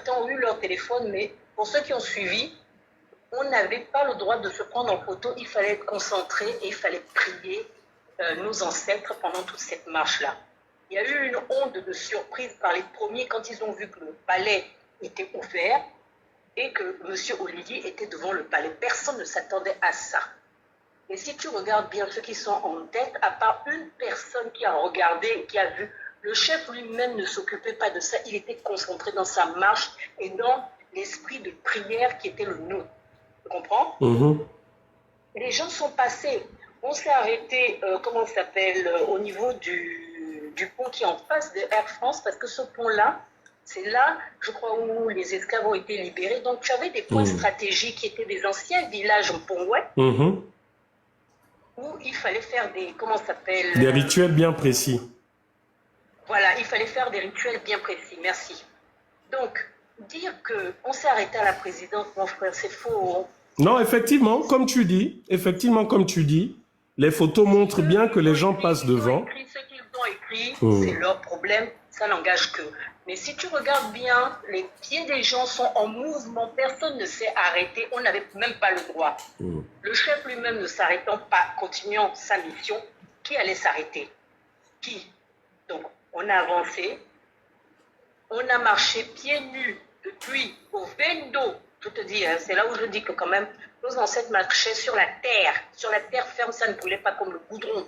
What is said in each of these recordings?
certains ont eu leur téléphone, mais pour ceux qui ont suivi, on n'avait pas le droit de se prendre en photo. Il fallait être concentré et il fallait prier nos ancêtres pendant toute cette marche-là. Il y a eu une onde de surprise par les premiers quand ils ont vu que le palais était ouvert et que M. Olivier était devant le palais. Personne ne s'attendait à ça. Et si tu regardes bien ceux qui sont en tête, à part une personne qui a regardé et qui a vu, le chef lui-même ne s'occupait pas de ça. Il était concentré dans sa marche et dans l'esprit de prière qui était le nôtre. Tu comprends? Les gens sont passés. On s'est arrêté, comment ça s'appelle, au niveau du pont qui est en face de Air France, parce que ce pont-là, c'est là, je crois, où les esclaves ont été libérés. Donc, tu avais des points stratégiques qui étaient des anciens villages au Pongoué, où il fallait faire des, comment ça s'appelle, des rituels bien précis. Voilà, il fallait faire des rituels bien précis. Merci. Donc, dire qu'on s'est arrêté à la présidence, mon frère, c'est faux. Non, effectivement, comme tu dis, les photos montrent bien que les gens passent devant. Ce qu'ils ont écrit, c'est leur problème, ça n'engage qu'eux. Mais si tu regardes bien, les pieds des gens sont en mouvement, personne ne s'est arrêté, on n'avait même pas le droit. Le chef lui-même ne s'arrêtant pas, continuant sa mission, qui allait s'arrêter? Qui? Donc, on a avancé, on a marché pieds nus depuis au Vendo. Je te dis, hein, c'est là où je dis que quand même, nos ancêtres marchaient sur la terre ferme, ça ne brûlait pas comme le goudron.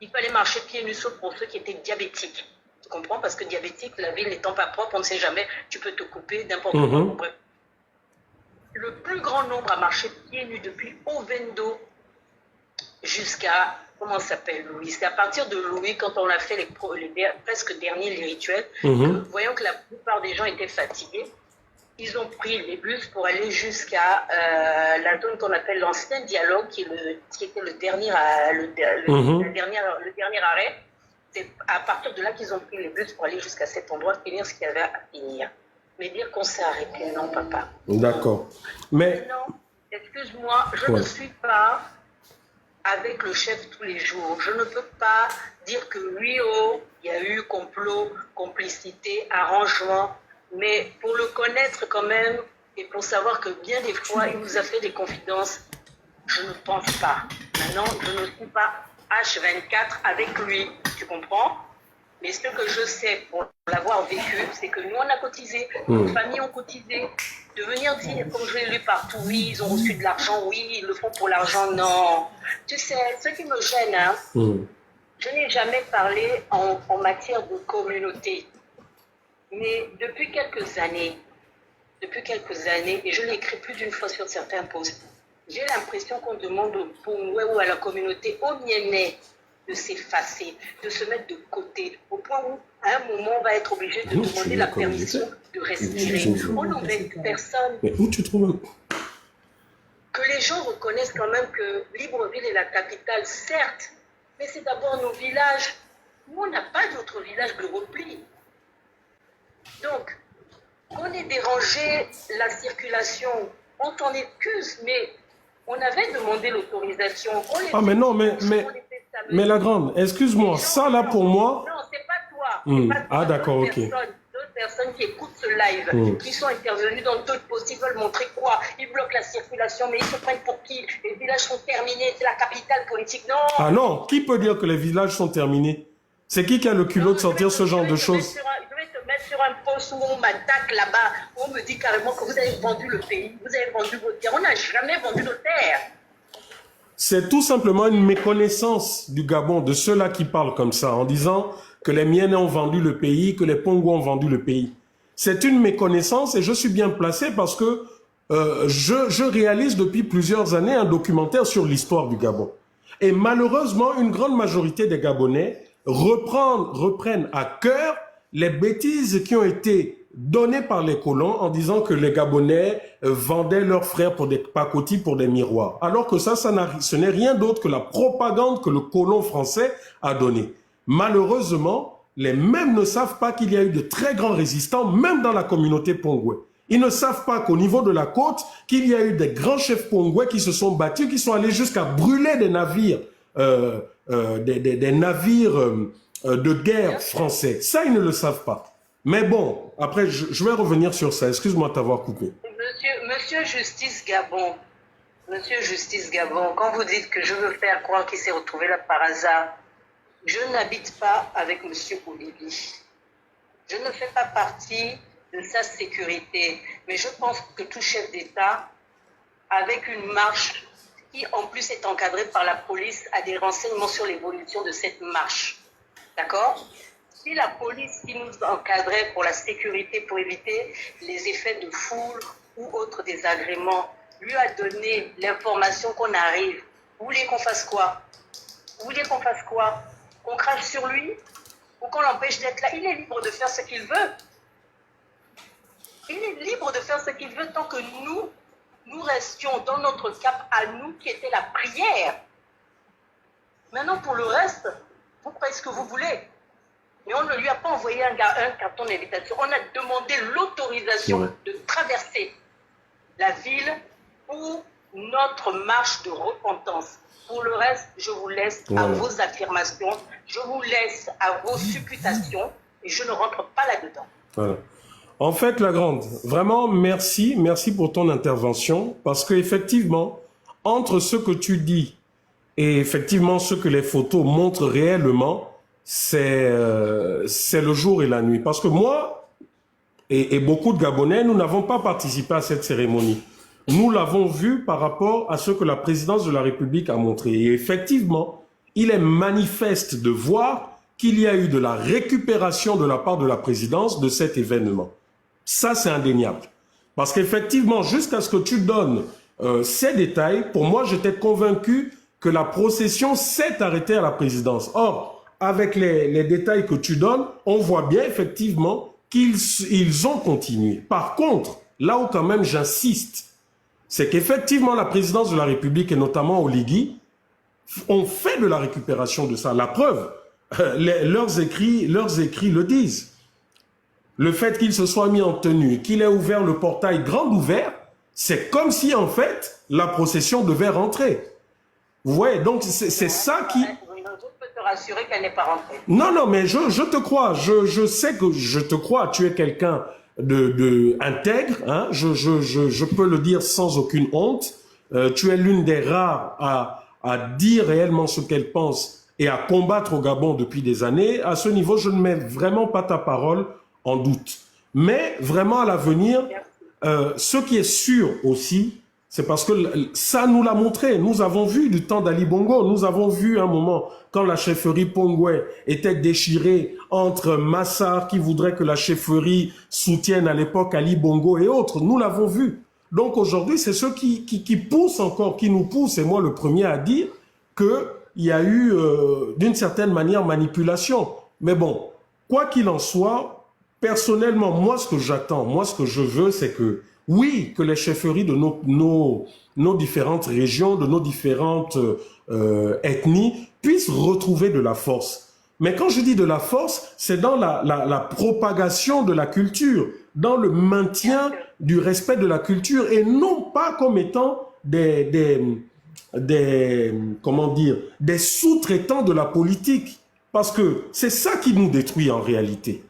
Il fallait marcher pieds nus, sauf pour ceux qui étaient diabétiques. Tu comprends? Parce que diabétique, la ville n'étant pas propre, on ne sait jamais, tu peux te couper n'importe où. Bref. Le plus grand nombre a marché pieds nus depuis Ovendo jusqu'à, comment ça s'appelle, Louis? C'est à partir de Louis, quand on a fait les presque derniers rituels, voyant que la plupart des gens étaient fatigués, ils ont pris les bus pour aller jusqu'à la zone qu'on appelle l'ancien dialogue, qui était le dernier arrêt. C'est à partir de là qu'ils ont pris les bus pour aller jusqu'à cet endroit, finir ce qu'il y avait à finir. Mais dire qu'on s'est arrêté, non, papa. D'accord. Mais... Non, excuse-moi, je ne suis pas avec le chef tous les jours. Je ne peux pas dire que oui, il y a eu complot, complicité, arrangement. Mais pour le connaître quand même, et pour savoir que bien des fois, il nous a fait des confidences, je ne pense pas. Maintenant, je ne suis pas H24 avec lui, tu comprends? Mais ce que je sais, pour l'avoir vécu, c'est que nous, on a cotisé, nos familles ont cotisé. De venir dire, comme je l'ai lu partout, oui, ils ont reçu de l'argent, oui, ils le font pour l'argent, non. Tu sais, ce qui me gêne, hein, je n'ai jamais parlé en matière de communauté. Mais depuis quelques années, et je l'ai écrit plus d'une fois sur certains posts, j'ai l'impression qu'on demande au Pongoué ou à la communauté, au Mienné, de s'effacer, de se mettre de côté, au point où, à un moment, on va être obligé de demander la permission de respirer. On n'embête personne. Mais où tu trouves? Que les gens reconnaissent quand même que Libreville est la capitale, certes, mais c'est d'abord nos villages. Nous, on n'a pas d'autres villages de repli. Donc, on ait dérangé la circulation, on t'en excuse, mais on avait demandé l'autorisation. Ah, mais non, mais la grande, excuse-moi, ça là pour moi... Non, c'est pas toi. Pas toi. Ah, d'accord, ok. D'autres personnes qui écoutent ce live, qui sont intervenues dans d'autres posts, ils veulent montrer quoi? Ils bloquent la circulation, mais ils se prennent pour qui? Les villages sont terminés, c'est la capitale politique. Non. Ah non, qui peut dire que les villages sont terminés? C'est qui a le culot de sortir ce genre de choses? Je vais te mettre sur un poste où on m'attaque là-bas, où on me dit carrément que vous avez vendu le pays, vous avez vendu vos terres. On n'a jamais vendu nos terres. C'est tout simplement une méconnaissance du Gabon, de ceux-là qui parlent comme ça, en disant que les Miennes ont vendu le pays, que les Pongos ont vendu le pays. C'est une méconnaissance et je suis bien placé parce que je réalise depuis plusieurs années un documentaire sur l'histoire du Gabon. Et malheureusement, une grande majorité des Gabonais reprennent à cœur les bêtises qui ont été données par les colons en disant que les Gabonais vendaient leurs frères pour des pacotis, pour des miroirs. Alors que ce n'est rien d'autre que la propagande que le colon français a donnée. Malheureusement, les mêmes ne savent pas qu'il y a eu de très grands résistants, même dans la communauté pongoué. Ils ne savent pas qu'au niveau de la côte, qu'il y a eu des grands chefs pongouais qui se sont battus, qui sont allés jusqu'à brûler des navires, des navires de guerre français. Ça, ils ne le savent pas. Mais bon, après, je vais revenir sur ça. Excuse-moi de t'avoir coupé. Monsieur Justice Gabon, quand vous dites que je veux faire croire qu'il s'est retrouvé là par hasard, je n'habite pas avec Monsieur Olivier. Je ne fais pas partie de sa sécurité, mais je pense que tout chef d'État, avec une marche qui en plus est encadrée par la police, a des renseignements sur l'évolution de cette marche. D'accord? Si la police qui nous encadrait pour la sécurité, pour éviter les effets de foule ou autres désagréments, lui a donné l'information qu'on arrive, vous voulez qu'on fasse quoi? Vous voulez qu'on fasse quoi? Qu'on crache sur lui? Ou qu'on l'empêche d'être là? Il est libre de faire ce qu'il veut. Il est libre de faire ce qu'il veut tant que nous restions dans notre cap à nous qui était la prière. Maintenant, pour le reste, vous faites ce que vous voulez. Mais on ne lui a pas envoyé un carton d'invitation. On a demandé l'autorisation de traverser la ville pour notre marche de repentance. Pour le reste, je vous laisse à vos affirmations, je vous laisse à vos supputations et je ne rentre pas là-dedans. Voilà. En fait, la grande, vraiment, merci pour ton intervention, parce qu'effectivement, entre ce que tu dis et effectivement ce que les photos montrent réellement, c'est le jour et la nuit. Parce que moi et beaucoup de Gabonais, nous n'avons pas participé à cette cérémonie. Nous l'avons vu par rapport à ce que la présidence de la République a montré. Et effectivement, il est manifeste de voir qu'il y a eu de la récupération de la part de la présidence de cet événement. Ça, c'est indéniable. Parce qu'effectivement, jusqu'à ce que tu donnes ces détails, pour moi, j'étais convaincu que la procession s'est arrêtée à la présidence. Or, avec les détails que tu donnes, on voit bien effectivement qu'ils ont continué. Par contre, là où quand même j'insiste, c'est qu'effectivement la présidence de la République et notamment Oligui ont fait de la récupération de ça. La preuve, leurs écrits le disent. Le fait qu'il se soit mis en tenue, qu'il ait ouvert le portail grand ouvert, c'est comme si en fait la procession devait rentrer. Vous voyez, donc c'est ça qui... Je peux te rassurer qu'elle n'est pas rentrée. Non, mais je te crois, je sais que je te crois, tu es quelqu'un de intègre, hein? Je peux le dire sans aucune honte. Tu es l'une des rares à dire réellement ce qu'elle pense et à combattre au Gabon depuis des années. À ce niveau, je ne mets vraiment pas ta parole en doute. Mais vraiment à l'avenir, ce qui est sûr aussi, c'est parce que ça nous l'a montré. Nous avons vu du temps d'Ali Bongo, nous avons vu un moment quand la chefferie Pongwe était déchirée entre Massar qui voudrait que la chefferie soutienne à l'époque Ali Bongo et autres. Nous l'avons vu. Donc aujourd'hui, c'est ceux qui poussent encore, qui nous poussent, et moi le premier à dire qu'il y a eu d'une certaine manière manipulation. Mais bon, quoi qu'il en soit, personnellement, moi ce que j'attends, moi ce que je veux, c'est que oui, que les chefferies de nos différentes régions, de nos différentes ethnies puissent retrouver de la force. Mais quand je dis de la force, c'est dans la propagation de la culture, dans le maintien du respect de la culture et non pas comme étant comment dire, des sous-traitants de la politique. Parce que c'est ça qui nous détruit en réalité.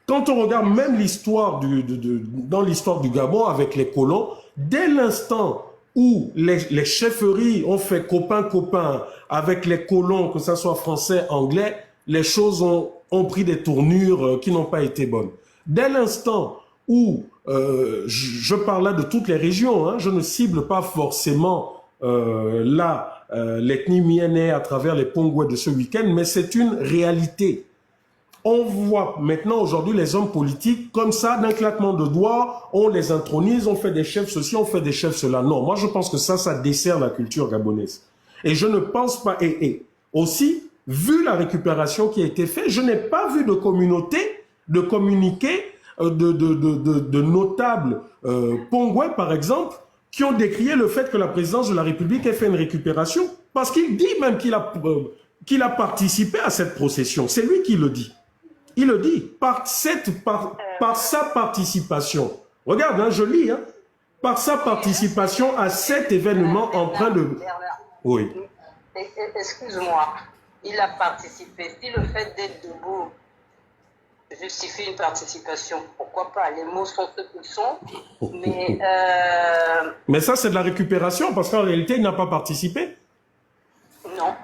Quand on regarde même l'histoire dans l'histoire du Gabon avec les colons, dès l'instant où les chefferies ont fait copain-copain avec les colons, que ce soit français, anglais, les choses ont pris des tournures qui n'ont pas été bonnes. Dès l'instant où, je parle là de toutes les régions, hein, je ne cible pas forcément l'ethnie Mienné à travers les Pongwe de ce week-end, mais c'est une réalité. On voit maintenant aujourd'hui les hommes politiques comme ça, d'un claquement de doigts, on les intronise, on fait des chefs ceci, on fait des chefs cela. Non, moi je pense que ça dessert la culture gabonaise. Et je ne pense pas, et aussi, vu la récupération qui a été faite, je n'ai pas vu de communauté, de communiqué, de notables Pongwe par exemple, qui ont décrié le fait que la présidence de la République ait fait une récupération. Parce qu'il dit même qu'il a participé à cette procession. C'est lui qui le dit. Il le dit, par sa participation. Regarde, hein, je lis, hein, par sa participation à cet événement empreint de... Oui. Excuse-moi, il a participé. Si le fait d'être debout justifier une participation. Pourquoi pas? Les mots sont ce qu'ils sont. Mais ça, c'est de la récupération, parce qu'en réalité, il n'a pas participé. Non.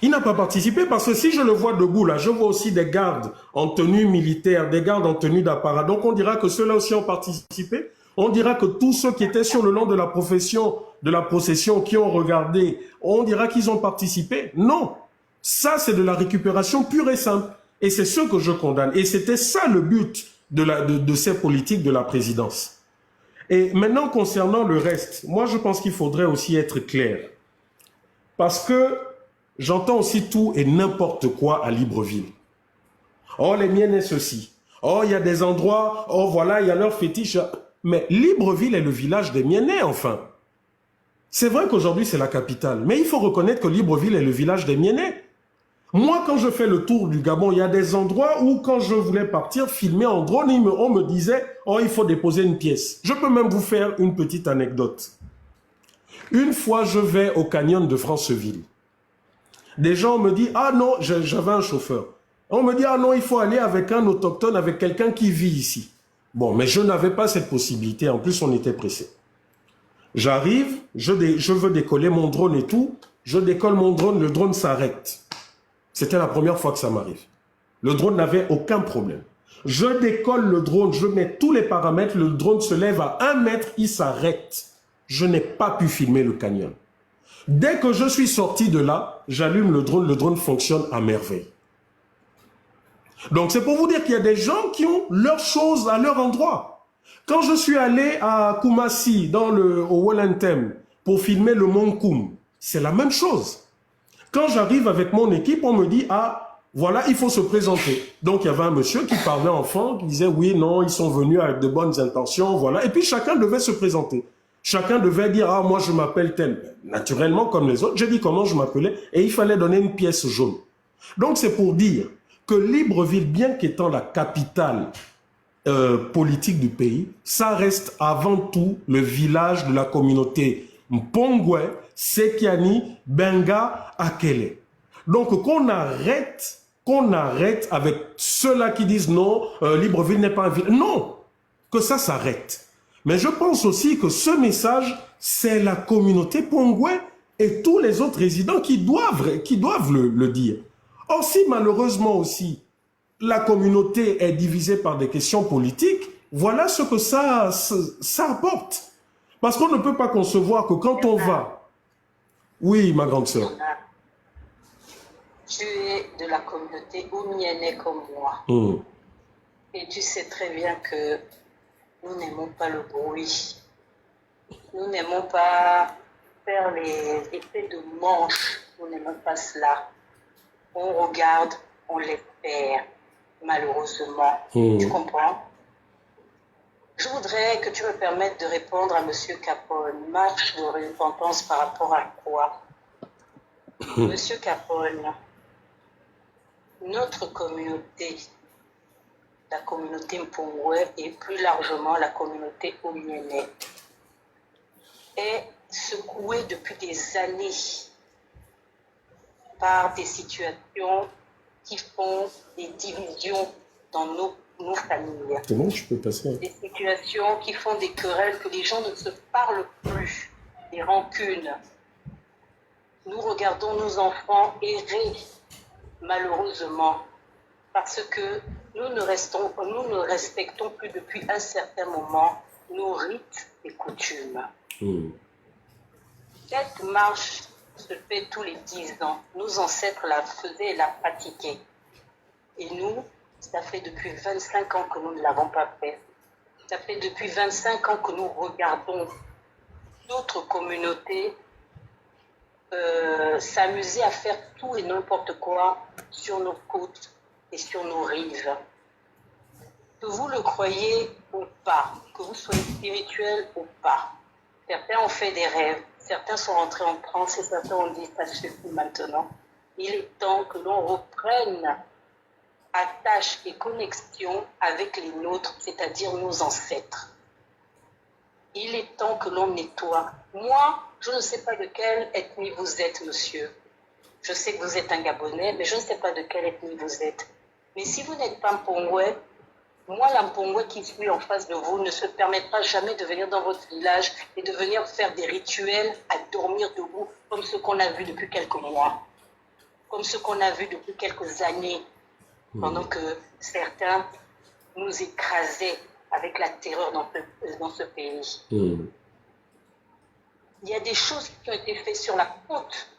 Il n'a pas participé, parce que si je le vois debout, là, je vois aussi des gardes en tenue militaire, des gardes en tenue d'apparat. Donc, on dira que ceux-là aussi ont participé. On dira que tous ceux qui étaient sur le long de la procession, qui ont regardé, on dira qu'ils ont participé. Non. Ça, c'est de la récupération pure et simple. Et c'est ce que je condamne. Et c'était ça le but de ces politiques de la présidence. Et maintenant, concernant le reste, moi, je pense qu'il faudrait aussi être clair. Parce que j'entends aussi tout et n'importe quoi à Libreville. Oh, les miennes est ceci. Oh, il y a des endroits, oh, voilà, il y a leur fétiche. Mais Libreville est le village des Miennais, enfin. C'est vrai qu'aujourd'hui, c'est la capitale. Mais il faut reconnaître que Libreville est le village des Miennais. Moi, quand je fais le tour du Gabon, il y a des endroits où, quand je voulais partir, filmer en drone, on me disait, oh, il faut déposer une pièce. Je peux même vous faire une petite anecdote. Une fois, je vais au canyon de Franceville. Des gens me disent, ah non, j'avais un chauffeur. On me dit, ah non, il faut aller avec un autochtone, avec quelqu'un qui vit ici. Bon, mais je n'avais pas cette possibilité. En plus, on était pressé. J'arrive, je veux décoller mon drone et tout. Je décolle mon drone, le drone s'arrête. C'était la première fois que ça m'arrive. Le drone n'avait aucun problème. Je décolle le drone, je mets tous les paramètres, le drone se lève à 1 mètre, il s'arrête. Je n'ai pas pu filmer le canyon. Dès que je suis sorti de là, j'allume le drone fonctionne à merveille. Donc c'est pour vous dire qu'il y a des gens qui ont leurs choses à leur endroit. Quand je suis allé à Koumassi, au Wellington, pour filmer le Mont Koum, c'est la même chose. Quand j'arrive avec mon équipe, on me dit, ah, voilà, il faut se présenter. Donc, il y avait un monsieur qui parlait enfant, qui disait, oui, non, ils sont venus avec de bonnes intentions, voilà. Et puis, chacun devait se présenter. Chacun devait dire, ah, moi, je m'appelle tel. Naturellement, comme les autres, j'ai dit comment je m'appelais, et il fallait donner une pièce jaune. Donc, c'est pour dire que Libreville, bien qu'étant la capitale politique du pays, ça reste avant tout le village de la communauté Mpongwe, Sekiani, Benga, Akele. Donc qu'on arrête avec ceux-là qui disent non, Libreville n'est pas un village. Non, que ça s'arrête. Mais je pense aussi que ce message, c'est la communauté Pongwe et tous les autres résidents qui doivent le dire. Or, si malheureusement aussi, la communauté est divisée par des questions politiques, voilà ce que ça apporte. Parce qu'on ne peut pas concevoir que quand on va... Oui, ma grande sœur. Tu es de la communauté oumienne comme moi. Et tu sais très bien que nous n'aimons pas le bruit. Nous n'aimons pas faire les effets de manche. Nous n'aimons pas cela. On regarde, on l'espère, malheureusement. Tu comprends? Je voudrais que tu me permettes de répondre à M. Capone. Marche de repentance par rapport à quoi? M. Capone, notre communauté, la communauté Mpongwe et plus largement la communauté Omiene, est secouée depuis des années par des situations qui font des divisions dans nos familles. C'est bon, je peux passer. Des situations qui font des querelles, que les gens ne se parlent plus, des rancunes. Nous regardons nos enfants errer, malheureusement, parce que nous ne respectons plus depuis un certain moment nos rites et coutumes. Cette marche se fait tous les 10 ans. Nos ancêtres la faisaient et la pratiquaient. Et nous, ça fait depuis 25 ans que nous ne l'avons pas fait. Ça fait depuis 25 ans que nous regardons d'autres communautés s'amuser à faire tout et n'importe quoi sur nos côtes et sur nos rives. Que vous le croyez ou pas, que vous soyez spirituel ou pas, certains ont fait des rêves, certains sont rentrés en transe et certains ont dit ça suffit maintenant. Il est temps que l'on reprenne attache et connexion avec les nôtres, c'est-à-dire nos ancêtres. Il est temps que l'on nettoie. Moi, je ne sais pas de quelle ethnie vous êtes, monsieur. Je sais que vous êtes un Gabonais, mais je ne sais pas de quelle ethnie vous êtes. Mais si vous n'êtes pas Mpongwe, moi, la Mpongwe qui suis en face de vous ne se permettra jamais de venir dans votre village et de venir faire des rituels à dormir debout comme ce qu'on a vu depuis quelques mois, comme ce qu'on a vu depuis quelques années, pendant que certains nous écrasaient avec la terreur dans ce pays. Il y a des choses qui ont été faites sur la côte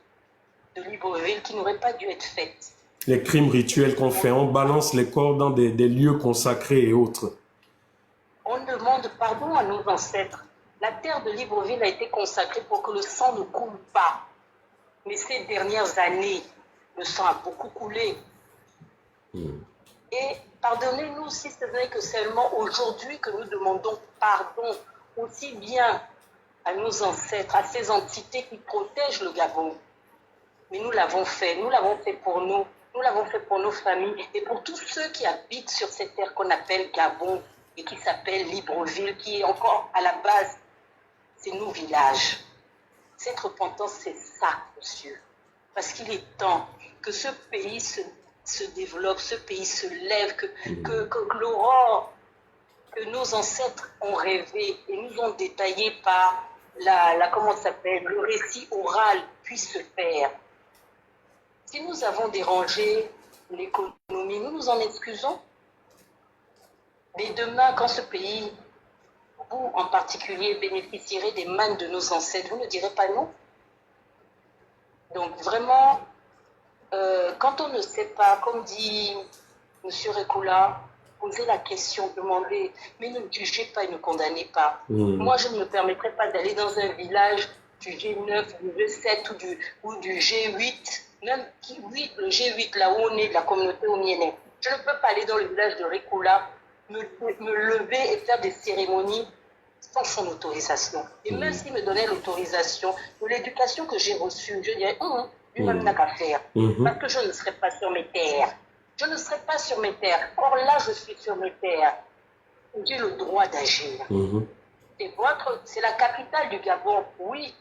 de Libreville qui n'auraient pas dû être faites. Les crimes rituels qu'on fait, on balance les corps dans des lieux consacrés et autres. On demande pardon à nos ancêtres. La terre de Libreville a été consacrée pour que le sang ne coule pas. Mais ces dernières années, le sang a beaucoup coulé. Et pardonnez-nous si ce n'est que seulement aujourd'hui que nous demandons pardon, aussi bien à nos ancêtres, à ces entités qui protègent le Gabon. Mais nous l'avons fait pour nous. Nous l'avons fait pour nos familles et pour tous ceux qui habitent sur cette terre qu'on appelle Gabon et qui s'appelle Libreville, qui est encore à la base, c'est nos villages. Cette repentance, c'est ça, monsieur. Parce qu'il est temps que ce pays se développe, ce pays se lève, que l'aurore que nos ancêtres ont rêvé et nous ont détaillé par le récit oral puisse se faire. Si nous avons dérangé l'économie, nous nous en excusons. Mais demain, quand ce pays, vous en particulier, bénéficierez des mannes de nos ancêtres, vous ne direz pas non. Donc vraiment, quand on ne sait pas, comme dit M. Rekula, posez la question, demandez, mais ne jugez pas et ne condamnez pas. Moi, je ne me permettrai pas d'aller dans un village du G9, du G7 ou du G8, même le G8, là où on est, de la communauté omienne. Je ne peux pas aller dans le village de Rekula, me lever et faire des cérémonies sans son autorisation. Et même s'il me donnait l'autorisation, de l'éducation que j'ai reçue, je dirais, lui-même n'a qu'à faire. Parce que je ne serai pas sur mes terres. Je ne serai pas sur mes terres. Or là, je suis sur mes terres. J'ai le droit d'agir. C'est la capitale du Gabon, oui,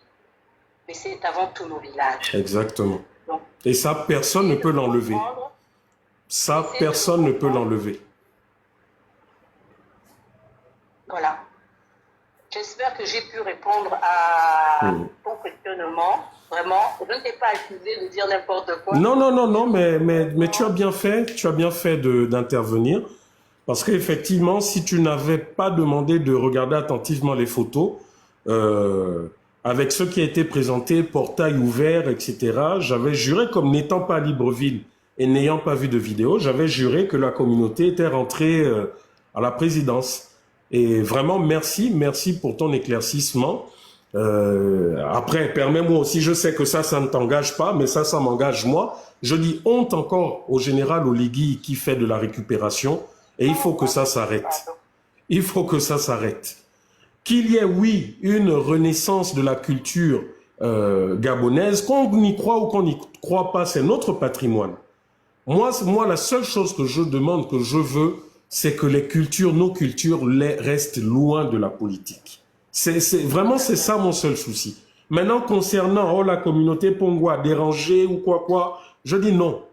mais c'est avant tout nos villages. Exactement. Donc, et ça, personne ne peut l'enlever. Ça, personne ne peut l'enlever. Voilà. J'espère que j'ai pu répondre à ton questionnement. Vraiment, je ne t'ai pas accusé de dire n'importe quoi. Non, mais tu as bien fait d'intervenir. Parce qu'effectivement, si tu n'avais pas demandé de regarder attentivement les photos, avec ce qui a été présenté, portail ouvert, etc., j'avais juré, comme n'étant pas à Libreville et n'ayant pas vu de vidéo, j'avais juré que la communauté était rentrée à la présidence. Et vraiment, merci pour ton éclaircissement. Après, permets-moi aussi, je sais que ça ne t'engage pas, mais ça m'engage moi. Je dis honte encore au général Oligui qui fait de la récupération, et il faut que ça s'arrête. Il faut que ça s'arrête. Qu'il y ait, oui, une renaissance de la culture gabonaise, qu'on y croit ou qu'on n'y croit pas, c'est notre patrimoine. Moi, la seule chose que je demande, que je veux, c'est que nos cultures restent loin de la politique. C'est ça mon seul souci. Maintenant, concernant la communauté Pongwa dérangée ou quoi, je dis non.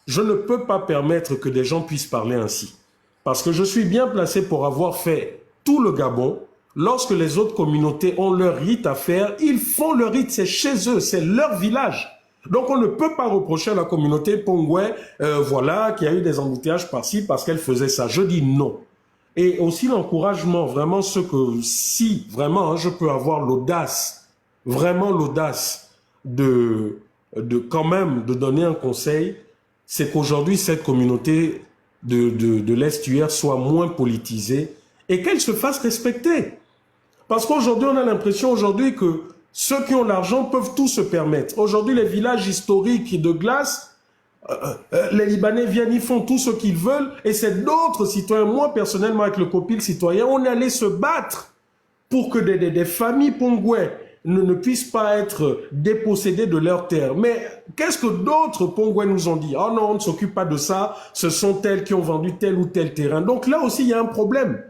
Je ne peux pas permettre que des gens puissent parler ainsi. Parce que je suis bien placé pour avoir fait tout le Gabon. Lorsque les autres communautés ont leur rite à faire, ils font leur rite, c'est chez eux, c'est leur village. Donc on ne peut pas reprocher à la communauté Pongwe, voilà, qu'il y a eu des embouteillages par-ci parce qu'elle faisait ça. Je dis non. Et aussi l'encouragement, vraiment si vraiment je peux avoir l'audace, vraiment l'audace de quand même de donner un conseil, c'est qu'aujourd'hui cette communauté de l'estuaire soit moins politisée et qu'elle se fasse respecter. Parce qu'aujourd'hui on a l'impression que ceux qui ont l'argent peuvent tout se permettre. Aujourd'hui, les villages historiques de glace, les Libanais viennent, ils font tout ce qu'ils veulent, et c'est d'autres citoyens. Moi, personnellement, avec le copil citoyen, on est allé se battre pour que des familles pongouais ne puissent pas être dépossédées de leurs terres. Mais qu'est-ce que d'autres pongouais nous ont dit? Oh non, on ne s'occupe pas de ça, ce sont tels qui ont vendu tel ou tel terrain. Donc là aussi, il y a un problème.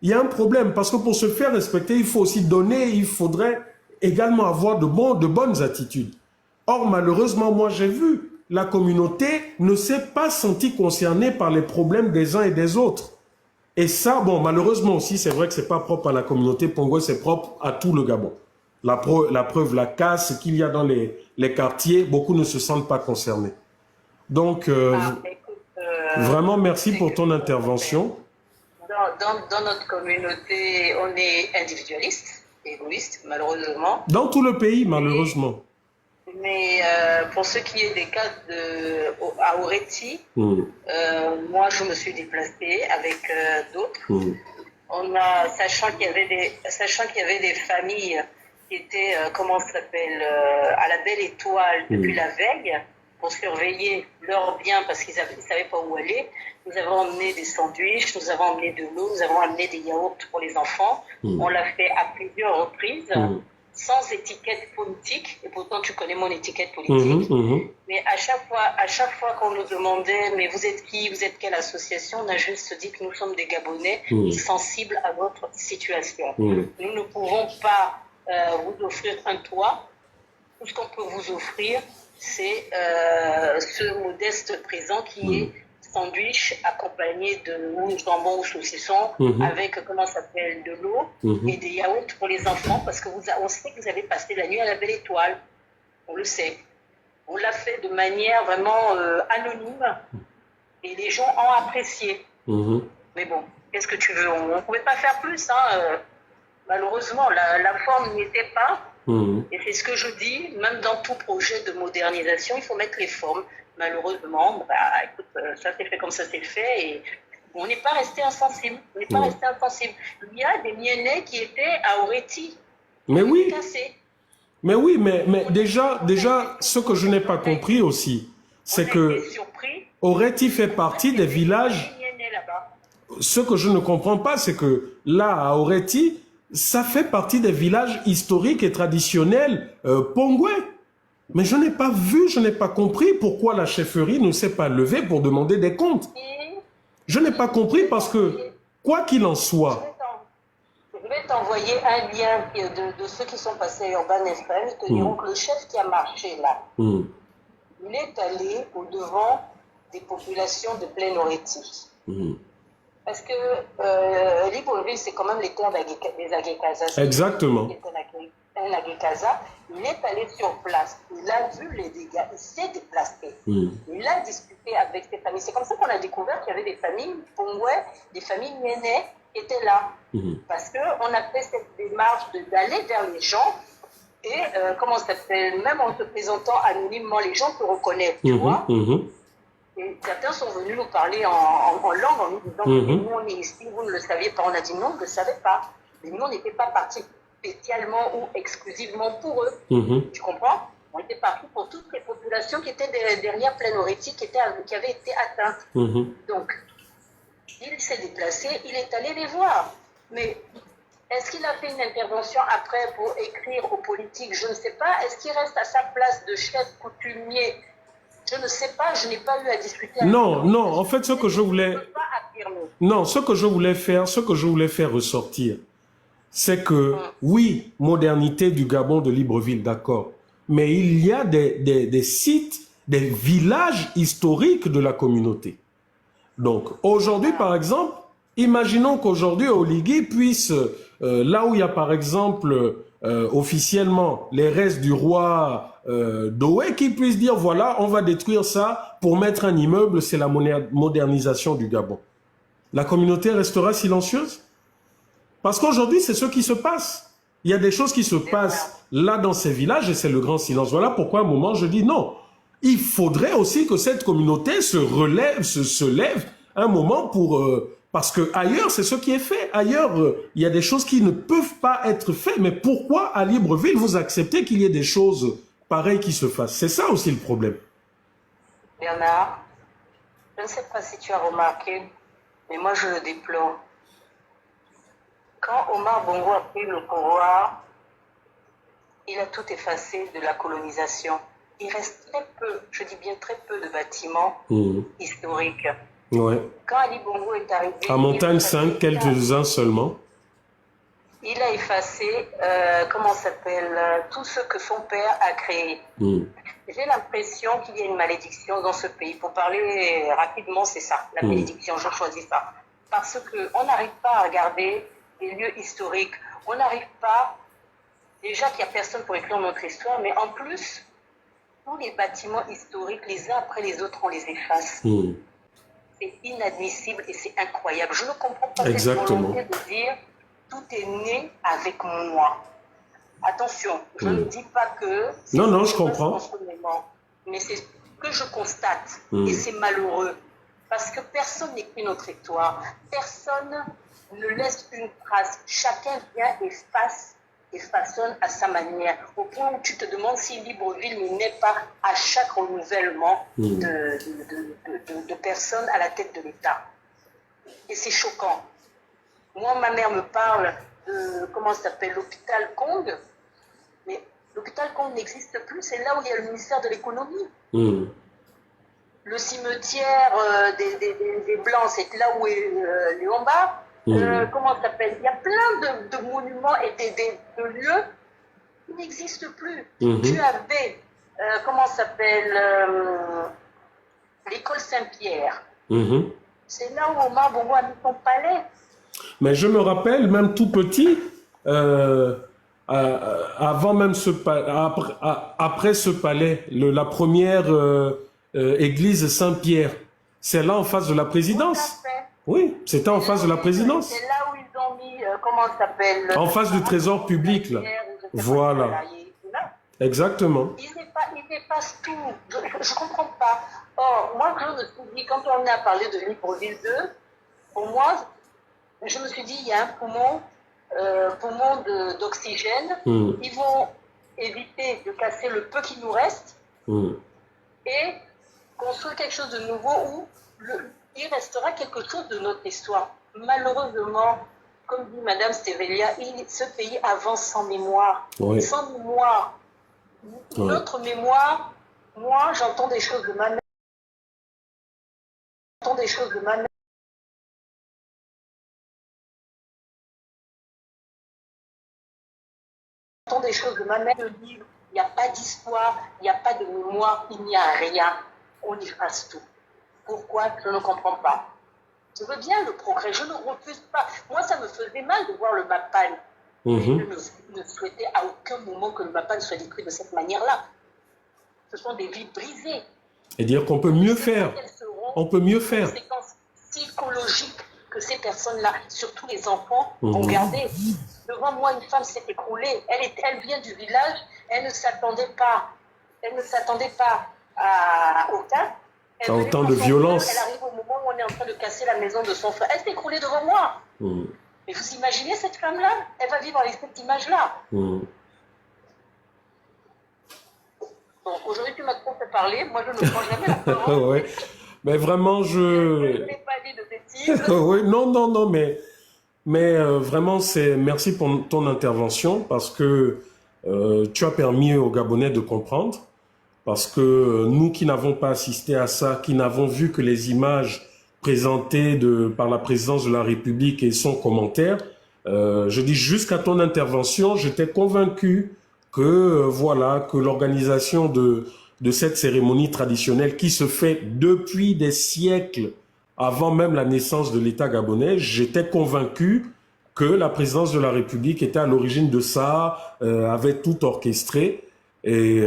Il y a un problème, parce que pour se faire respecter, il faut aussi donner, il faudrait également avoir de bonnes attitudes. Or, malheureusement, moi, j'ai vu la communauté ne s'est pas sentie concernée par les problèmes des uns et des autres. Et ça, bon, malheureusement aussi, c'est vrai que ce n'est pas propre à la communauté pongoué, c'est propre à tout le Gabon. La preuve, la casse qu'il y a dans les quartiers, beaucoup ne se sentent pas concernés. Donc, vraiment, merci pour ton intervention. Dans notre communauté, on est individualiste, égoïste, malheureusement. Dans tout le pays, malheureusement. Mais pour ce qui est des cas à Oreti, moi je me suis déplacée avec d'autres. Sachant qu'il y avait des familles qui étaient, comment ça s'appelle, à la Belle Étoile depuis la veille pour surveiller leurs biens parce qu'ils ne savaient pas où aller. Nous avons emmené des sandwichs, nous avons emmené de l'eau, nous avons amené des yaourts pour les enfants. On l'a fait à plusieurs reprises. Sans étiquette politique, et pourtant tu connais mon étiquette politique, mais à chaque fois qu'on nous demandait, mais vous êtes qui, vous êtes quelle association, on a juste dit que nous sommes des Gabonais sensibles à votre situation. Nous ne pouvons pas vous offrir un toit, tout ce qu'on peut vous offrir, c'est ce modeste présent qui est sandwich accompagné de jambon ou saucisson avec, comment ça s'appelle, de l'eau et des yaourts pour les enfants parce que on sait que vous avez passé la nuit à la Belle Étoile. On le sait. On l'a fait de manière vraiment anonyme et les gens ont apprécié. Mais bon, qu'est-ce que tu veux? On ne pouvait pas faire plus. Malheureusement, la forme n'y était pas. Et c'est ce que je dis, même dans tout projet de modernisation, il faut mettre les formes. Malheureusement, écoute, ça s'est fait comme ça s'est fait et on n'est pas resté insensible. Il y a des Mienais qui étaient à Oreti. Mais oui. Mais oui, mais déjà, ce que je n'ai pas compris aussi, c'est que Oreti fait partie des villages. Ce que je ne comprends pas, c'est que là, à Oreti, ça fait partie des villages historiques et traditionnels pongouais. Mais je n'ai pas vu, je n'ai pas compris pourquoi la chefferie ne s'est pas levée pour demander des comptes. Je n'ai pas compris parce que, quoi qu'il en soit... Je vais t'envoyer un lien de ceux qui sont passés à Urban FM. Ils te diront que le chef qui a marché là, il est allé au-devant des populations de Plaine Oreti. Parce que Libreville, c'est quand même les terres des Agékazas. Exactement. Il est allé sur place, il a vu les dégâts, il s'est déplacé, il a discuté avec ses familles. C'est comme ça qu'on a découvert qu'il y avait des familles pongouais, des familles mienais qui étaient là. Parce qu'on a fait cette démarche d'aller vers les gens et, comment ça s'appelle, même en se présentant anonymement, les gens te reconnaissent, tu vois. Et certains sont venus nous parler en langue en nous disant nous on est ici, vous ne le saviez pas. On a dit non, on ne le savait pas. Mais nous on n'était pas partis spécialement ou exclusivement pour eux. Tu comprends? On était partis pour toutes les populations qui étaient derrière Plaine Oreti, qui avaient été atteintes. Donc, il s'est déplacé, il est allé les voir. Mais est-ce qu'il a fait une intervention après pour écrire aux politiques? Je ne sais pas. Est-ce qu'il reste à sa place de chef coutumier? Je ne sais pas, je n'ai pas eu à discuter avec lui. Non, en fait, ce que je voulais... Non, ce que je voulais faire ressortir, c'est que, oui, modernité du Gabon de Libreville, d'accord, mais il y a des sites, des villages historiques de la communauté. Donc, aujourd'hui, par exemple, imaginons qu'aujourd'hui, Oligui puisse, là où il y a, par exemple, officiellement les restes du roi Doé, qui puisse dire, voilà, on va détruire ça pour mettre un immeuble, c'est la modernisation du Gabon. La communauté restera silencieuse? Parce qu'aujourd'hui, c'est ce qui se passe. Il y a des choses qui se passent là dans ces villages et c'est le grand silence. Voilà pourquoi à un moment, je dis non. Il faudrait aussi que cette communauté se lève un moment pour... parce que ailleurs, c'est ce qui est fait. Ailleurs, il y a des choses qui ne peuvent pas être faites. Mais pourquoi à Libreville, vous acceptez qu'il y ait des choses pareilles qui se fassent? C'est ça aussi le problème. Bernard, je ne sais pas si tu as remarqué, mais moi je le déplore. Quand Omar Bongo a pris le pouvoir, il a tout effacé de la colonisation. Il reste très peu, je dis bien très peu de bâtiments historiques. Ouais. Quand Ali Bongo est arrivé... À Montagne 5, quelques-uns seulement. Il a effacé, comment ça s'appelle, tout ce que son père a créé. j'ai l'impression qu'il y a une malédiction dans ce pays. Pour parler rapidement, c'est ça, la malédiction, je choisis ça. Parce qu'on n'arrive pas à regarder les lieux historiques, on n'arrive pas, déjà qu'il n'y a personne pour écrire notre histoire, mais en plus, tous les bâtiments historiques, les uns après les autres, on les efface. C'est inadmissible et c'est incroyable. Je ne comprends pas cette volonté de dire tout est né avec moi. Attention, je ne dis pas que... Non, je comprends. Mais c'est ce que je constate et c'est malheureux. Parce que personne n'écrit notre histoire. Personne ne laisse une trace. Chacun vient et façonne à sa manière. Au point où tu te demandes si Libreville n'est pas à chaque renouvellement de personnes à la tête de l'État. Et c'est choquant. Moi, ma mère me parle de, comment ça s'appelle, l'hôpital Kong. Mais l'hôpital Kong n'existe plus, c'est là où il y a le ministère de l'économie. Le cimetière des Blancs, c'est là où est Léomba. Comment ça s'appelle? Il y a plein de monuments et de lieux qui n'existent plus. Tu avais, comment ça s'appelle, l'école Saint-Pierre. C'est là où Omar Bongo a mis son palais. Mais je me rappelle, même tout petit, avant même après ce palais, la première église Saint-Pierre, c'est là en face de la présidence. Oui, c'était en face de la présidence. C'est là où ils ont mis, comment ça s'appelle, en face du trésor public, là. Voilà. Exactement. Ils dépassent tout. Je ne comprends pas. Or, moi, je me suis dit, quand on a parlé de Libreville 2, pour moi, je me suis dit, il y a un poumon d'oxygène. Ils vont éviter de casser le peu qui nous reste et construire quelque chose de nouveau où il restera quelque chose de notre histoire. Malheureusement, comme dit Madame Stevelia, ce pays avance sans mémoire. Sans mémoire. Notre mémoire, moi, j'entends des choses de ma mère. J'entends des choses de ma mère. Des choses de ma mère, le livre, il n'y a pas d'histoire, il n'y a pas de mémoire, il n'y a rien. On efface tout. Pourquoi? Je ne comprends pas. Je veux bien le progrès, je ne refuse pas. Moi, ça me faisait mal de voir le MAPAN. Je ne souhaitais à aucun moment que le MAPAN soit détruit de cette manière-là. Ce sont des vies brisées. Et dire qu'on peut mieux faire. On peut mieux faire. Les conséquences psychologiques que ces personnes-là, surtout les enfants, ont gardé. Devant moi, une femme s'est écroulée. Elle vient du village. Elle ne s'attendait pas. À autant de violence. Elle arrive au moment où on est en train de casser la maison de son frère. Elle s'est écroulée devant moi. Mais vous imaginez cette femme-là? Elle va vivre avec cette image-là. Donc aujourd'hui, tu m'as trop fait parler. Moi, je ne prends jamais la parole. Mais vraiment, je n'ai pas dit de bêtises. Non, mais vraiment, merci pour ton intervention parce que tu as permis aux Gabonais de comprendre. Parce que nous qui n'avons pas assisté à ça, qui n'avons vu que les images présentées par la présidence de la République et son commentaire, je dis jusqu'à ton intervention, j'étais convaincu que que l'organisation de cette cérémonie traditionnelle qui se fait depuis des siècles avant même la naissance de l'État gabonais, j'étais convaincu que la présidence de la République était à l'origine de ça, avait tout orchestré et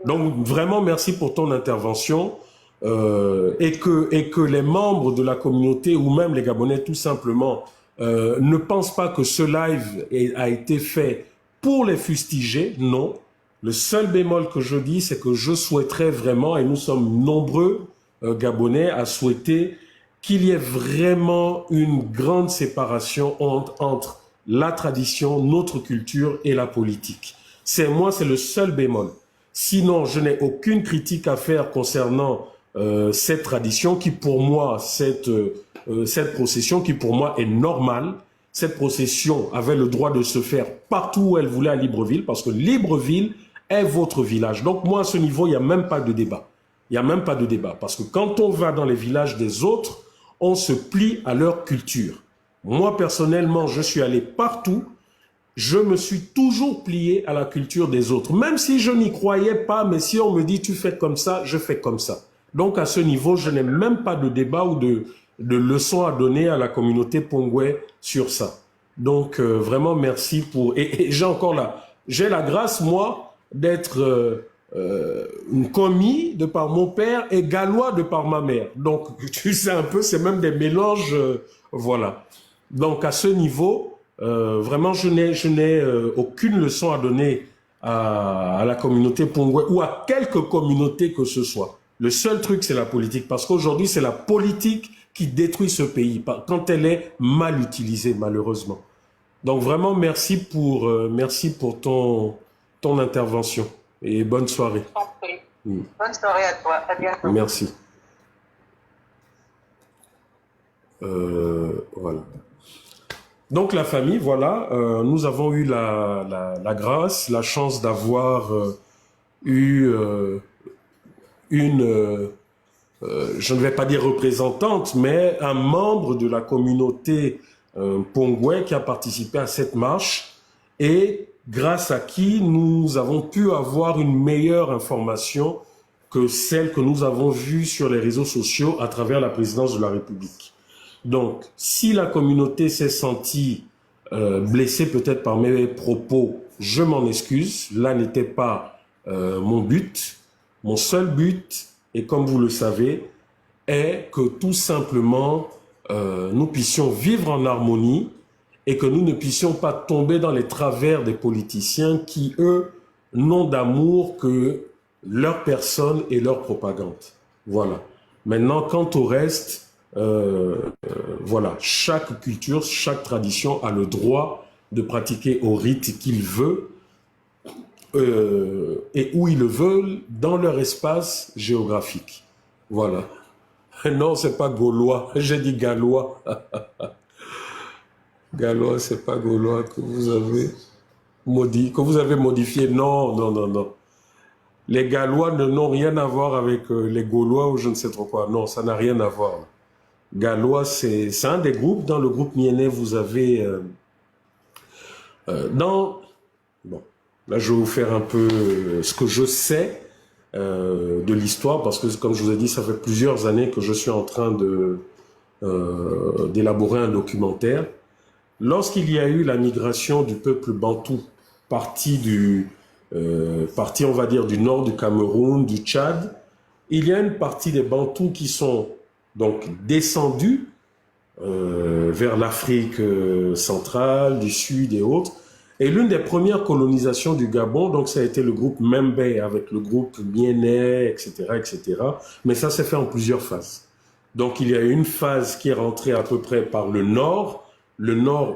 donc, vraiment, merci pour ton intervention et que les membres de la communauté ou même les Gabonais, tout simplement, ne pensent pas que ce live a été fait pour les fustiger. Non. Le seul bémol que je dis, c'est que je souhaiterais vraiment, et nous sommes nombreux Gabonais à souhaiter qu'il y ait vraiment une grande séparation entre la tradition, notre culture et la politique. C'est le seul bémol. Sinon, je n'ai aucune critique à faire concernant cette tradition qui, pour moi, cette procession qui, pour moi, est normale. Cette procession avait le droit de se faire partout où elle voulait à Libreville, parce que Libreville est votre village. Donc, moi, à ce niveau, il n'y a même pas de débat. Il n'y a même pas de débat. Parce que quand on va dans les villages des autres, on se plie à leur culture. Moi, personnellement, je suis allé partout. je me suis toujours plié à la culture des autres. Même si je n'y croyais pas, mais si on me dit tu fais comme ça, je fais comme ça. Donc à ce niveau, je n'ai même pas de débat ou de leçons à donner à la communauté pongwe sur ça. Donc vraiment merci pour... Et j'ai encore là, j'ai la grâce, moi, d'être commis de par mon père et gallois de par ma mère. Donc tu sais un peu, c'est même des mélanges, voilà. Donc à ce niveau, vraiment je n'ai aucune leçon à donner à la communauté pongwe ou à quelque communauté que ce soit. Le seul truc, c'est la politique, parce qu'aujourd'hui, c'est la politique qui détruit ce pays, quand elle est mal utilisée, malheureusement. Donc vraiment, merci pour ton intervention, et bonne soirée. Bonne soirée à toi, à bientôt. Merci. Voilà. Donc la famille, voilà, nous avons eu la grâce, la chance d'avoir eu je ne vais pas dire représentante, mais un membre de la communauté pongwe qui a participé à cette marche et grâce à qui nous avons pu avoir une meilleure information que celle que nous avons vue sur les réseaux sociaux à travers la présidence de la République. Donc, si la communauté s'est sentie blessée peut-être par mes propos, je m'en excuse. Là n'était pas mon but. Mon seul but, et comme vous le savez, est que tout simplement nous puissions vivre en harmonie et que nous ne puissions pas tomber dans les travers des politiciens qui, eux, n'ont d'amour que leur personne et leur propagande. Voilà. Maintenant, quant au reste, voilà, chaque culture, chaque tradition a le droit de pratiquer au rite qu'il veut et où ils le veulent dans leur espace géographique. Voilà. Non, c'est pas gaulois. J'ai dit gallois. Gallois, c'est pas gaulois que vous avez modifié. Non, non, non, non. Les Gallois n'ont rien à voir avec les Gaulois ou je ne sais trop quoi. Non, ça n'a rien à voir. Gallois, c'est un des groupes. Dans le groupe Mienné, vous avez... Bon, là, je vais vous faire un peu ce que je sais de l'histoire, parce que, comme je vous ai dit, ça fait plusieurs années que je suis en train d'élaborer un documentaire. Lorsqu'il y a eu la migration du peuple bantou, parti, on va dire, du nord du Cameroun, du Tchad, il y a une partie des Bantous qui sont donc descendus vers l'Afrique centrale, du Sud et autres. Et l'une des premières colonisations du Gabon, donc ça a été le groupe Membe avec le groupe Mienné, etc., etc. Mais ça s'est fait en plusieurs phases. Donc il y a eu une phase qui est rentrée à peu près par le nord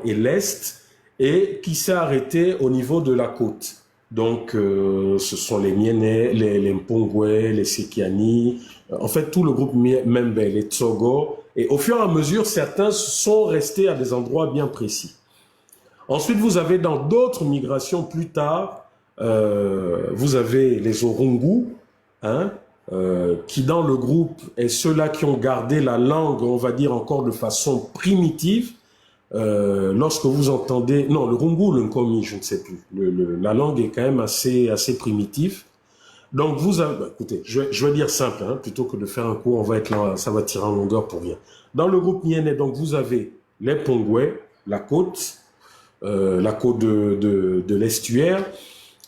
et l'est, et qui s'est arrêtée au niveau de la côte. Donc ce sont les Mienné, les Mpongwe, les Sekiani, en fait tout le groupe Membe, les Tsogo, et au fur et à mesure, certains sont restés à des endroits bien précis. Ensuite, vous avez dans d'autres migrations plus tard, vous avez les Orungu, hein, qui dans le groupe est ceux-là qui ont gardé la langue, on va dire encore de façon primitive. Lorsque vous entendez, non, le Rungu ou le Nkomi, je ne sais plus, la langue est quand même assez primitive. Donc vous avez, écoutez, je vais dire simple, hein, plutôt que de faire un cours, on va être là, ça va tirer en longueur pour rien. Dans le groupe Mienné, donc vous avez les Pongwe, la côte de l'estuaire,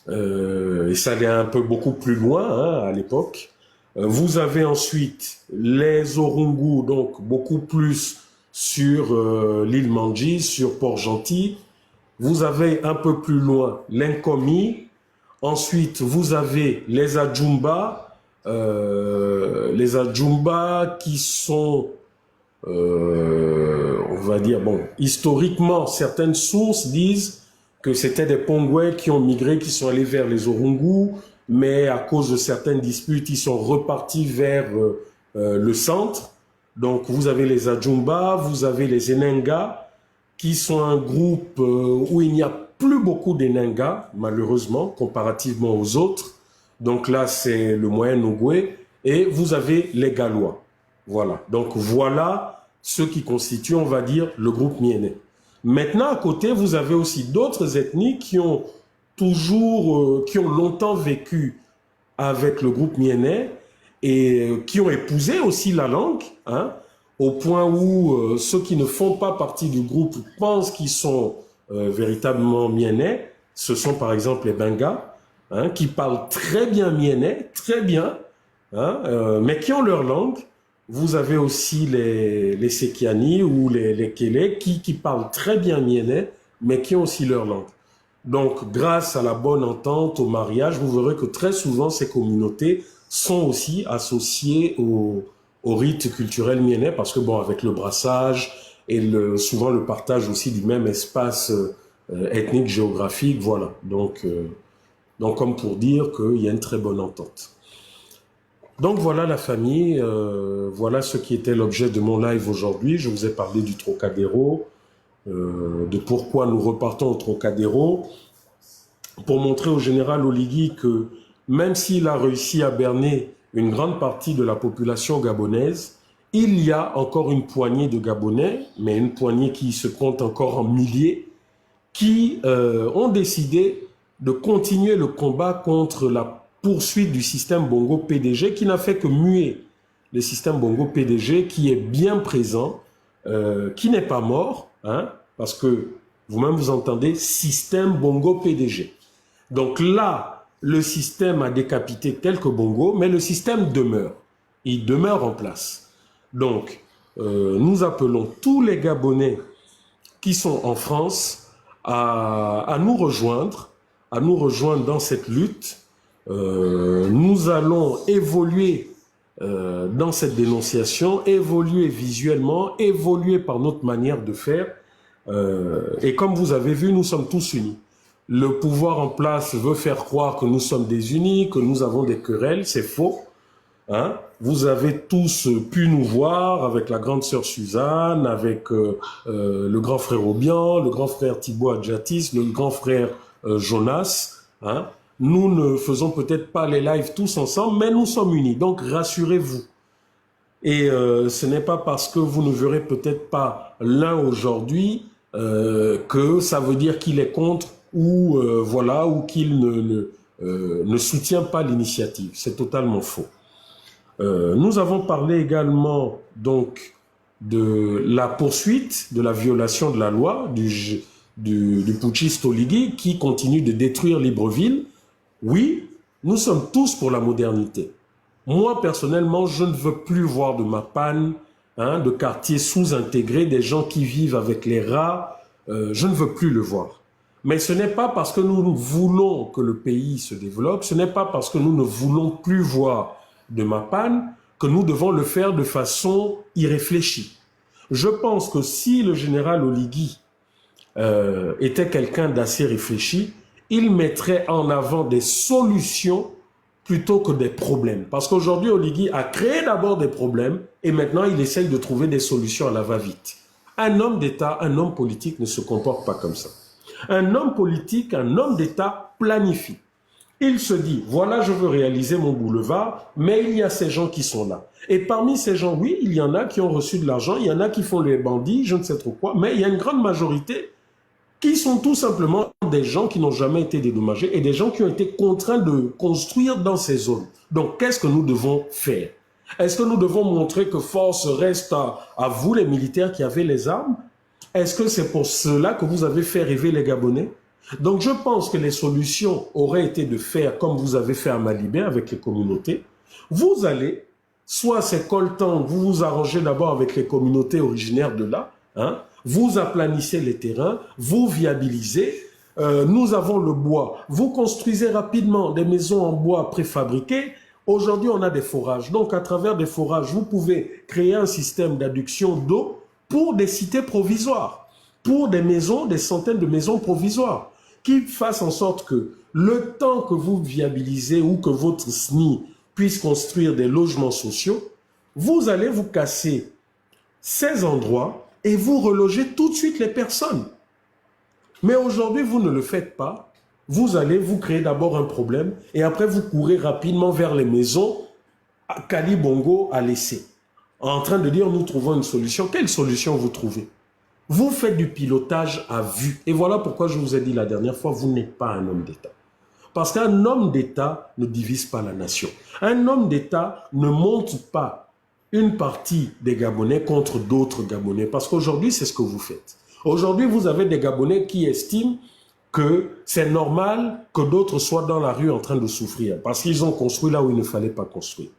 et ça allait un peu beaucoup plus loin hein, à l'époque. Vous avez ensuite les Orungu, donc beaucoup plus sur l'île Mandji, sur Port-Gentil. Vous avez un peu plus loin l'Nkomi. Ensuite, vous avez les Adjumba qui sont, on va dire, bon, historiquement, certaines sources disent que c'était des Pongwe qui ont migré, qui sont allés vers les Orungu, mais à cause de certaines disputes, ils sont repartis vers le centre. Donc, vous avez les Adjumba, vous avez les Enenga, qui sont un groupe où il n'y a plus beaucoup d'Enenga, malheureusement, comparativement aux autres. Donc là, c'est le Moyen-Ogooué. Et vous avez les Gallois. Voilà. Donc voilà ce qui constitue, on va dire, le groupe Mienné. Maintenant, à côté, vous avez aussi d'autres ethnies qui ont qui ont longtemps vécu avec le groupe Mienais et qui ont épousé aussi la langue, hein, au point où ceux qui ne font pas partie du groupe pensent qu'ils sont véritablement Mienais. Ce sont par exemple les Bengas, hein, qui parlent très bien Mienais, très bien, hein, mais qui ont leur langue. Vous avez aussi les Sekiani ou les Kélé qui parlent très bien Mienais, mais qui ont aussi leur langue. Donc, grâce à la bonne entente, au mariage, vous verrez que très souvent, ces communautés sont aussi associées au rite culturel miennais, parce que, bon, avec le brassage et souvent le partage aussi du même espace ethnique, géographique, voilà. Donc, comme pour dire qu'il y a une très bonne entente. Donc, voilà la famille, voilà ce qui était l'objet de mon live aujourd'hui. Je vous ai parlé du Trocadéro, de pourquoi nous repartons au Trocadéro, pour montrer au général Oligui que même s'il a réussi à berner une grande partie de la population gabonaise, il y a encore une poignée de Gabonais, mais une poignée qui se compte encore en milliers, qui ont décidé de continuer le combat contre la poursuite du système Bongo PDG, qui n'a fait que muer le système Bongo PDG, qui est bien présent, qui n'est pas mort, hein, parce que vous-même vous entendez système Bongo PDG. Donc là, le système a décapité quelques Bongo, mais le système demeure. Il demeure en place. Donc, nous appelons tous les Gabonais qui sont en France à nous rejoindre dans cette lutte. Nous allons évoluer dans cette dénonciation, évoluer visuellement, évoluer par notre manière de faire. Et comme vous avez vu, nous sommes tous unis. Le pouvoir en place veut faire croire que nous sommes désunis, que nous avons des querelles, c'est faux. Hein? Vous avez tous pu nous voir avec la grande sœur Suzanne, avec le grand frère Obian, le grand frère Thibaut Adjatis, le grand frère Jonas. Hein? Nous ne faisons peut-être pas les lives tous ensemble, mais nous sommes unis. Donc rassurez-vous. Et ce n'est pas parce que vous ne verrez peut-être pas l'un aujourd'hui que ça veut dire qu'il est contre ou voilà, ou qu'il ne soutient pas l'initiative. C'est totalement faux. Nous avons parlé également donc de la poursuite de la violation de la loi du putschiste Oligui qui continue de détruire Libreville. Oui, nous sommes tous pour la modernité. Moi, personnellement, je ne veux plus voir de Mapane, hein, de quartiers sous-intégrés, des gens qui vivent avec les rats. Je ne veux plus le voir. Mais ce n'est pas parce que nous voulons que le pays se développe, ce n'est pas parce que nous ne voulons plus voir de Mapane que nous devons le faire de façon irréfléchie. Je pense que si le général Oligui était quelqu'un d'assez réfléchi, il mettrait en avant des solutions plutôt que des problèmes. Parce qu'aujourd'hui, Oligui a créé d'abord des problèmes et maintenant il essaye de trouver des solutions à la va-vite. Un homme d'État, un homme politique ne se comporte pas comme ça. Un homme politique, un homme d'État planifie. Il se dit, voilà, je veux réaliser mon boulevard, mais il y a ces gens qui sont là. Et parmi ces gens, oui, il y en a qui ont reçu de l'argent, il y en a qui font les bandits, je ne sais trop quoi, mais il y a une grande majorité qui sont tout simplement des gens qui n'ont jamais été dédommagés et des gens qui ont été contraints de construire dans ces zones. Donc, qu'est-ce que nous devons faire? Est-ce que nous devons montrer que force reste à vous, les militaires qui avez les armes? Est-ce que c'est pour cela que vous avez fait rêver les Gabonais? Donc, je pense que les solutions auraient été de faire comme vous avez fait à Malibé avec les communautés. Vous allez, soit c'est coltant, vous vous arrangez d'abord avec les communautés originaires de là, hein, vous aplanissez les terrains, vous viabilisez, nous avons le bois, vous construisez rapidement des maisons en bois préfabriquées. Aujourd'hui, on a des forages. Donc, à travers des forages, vous pouvez créer un système d'adduction d'eau pour des cités provisoires, pour des maisons, des centaines de maisons provisoires, qui fassent en sorte que le temps que vous viabilisez ou que votre SNI puisse construire des logements sociaux, vous allez vous casser ces endroits et vous relogez tout de suite les personnes. Mais aujourd'hui, vous ne le faites pas. Vous allez vous créer d'abord un problème et après vous courez rapidement vers les maisons qu'Ali Bongo a laissées. En train de dire, nous trouvons une solution. Quelle solution vous trouvez? Vous faites du pilotage à vue. Et voilà pourquoi je vous ai dit la dernière fois, vous n'êtes pas un homme d'État. Parce qu'un homme d'État ne divise pas la nation. Un homme d'État ne monte pas une partie des Gabonais contre d'autres Gabonais. Parce qu'aujourd'hui, c'est ce que vous faites. Aujourd'hui, vous avez des Gabonais qui estiment que c'est normal que d'autres soient dans la rue en train de souffrir parce qu'ils ont construit là où il ne fallait pas construire.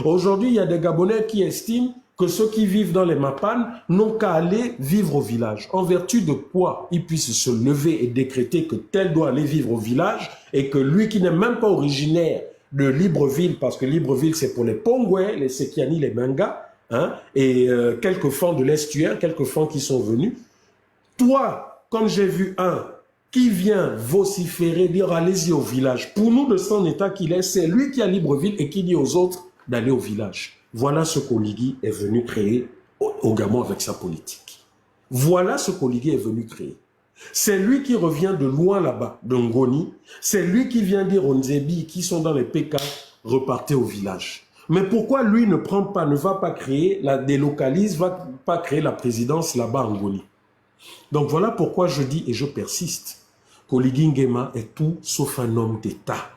Aujourd'hui, il y a des Gabonais qui estiment que ceux qui vivent dans les Mapanes n'ont qu'à aller vivre au village, en vertu de quoi ils puissent se lever et décréter que tel doit aller vivre au village et que lui qui n'est même pas originaire de Libreville, parce que Libreville c'est pour les Pongouais, les Sekiani, les Menga, hein, et quelques fans de l'estuaire, quelques fans qui sont venus. Toi, comme j'ai vu un qui vient vociférer, dire allez-y au village. Pour nous, de son état qu'il est, c'est lui qui est à Libreville et qui dit aux autres d'aller au village. Voilà ce qu'Oligui est venu créer au Gabon avec sa politique. Voilà ce qu'Oligui est venu créer. C'est lui qui revient de loin là-bas, de Ngoni. C'est lui qui vient dire aux Nzebi qui sont dans les PK, repartez au village. Mais pourquoi lui ne prend pas, ne va pas créer, la délocalise, va pas créer la présidence là-bas en Ngoni? Donc voilà pourquoi je dis et je persiste qu'Oligui Nguema est tout sauf un homme d'État.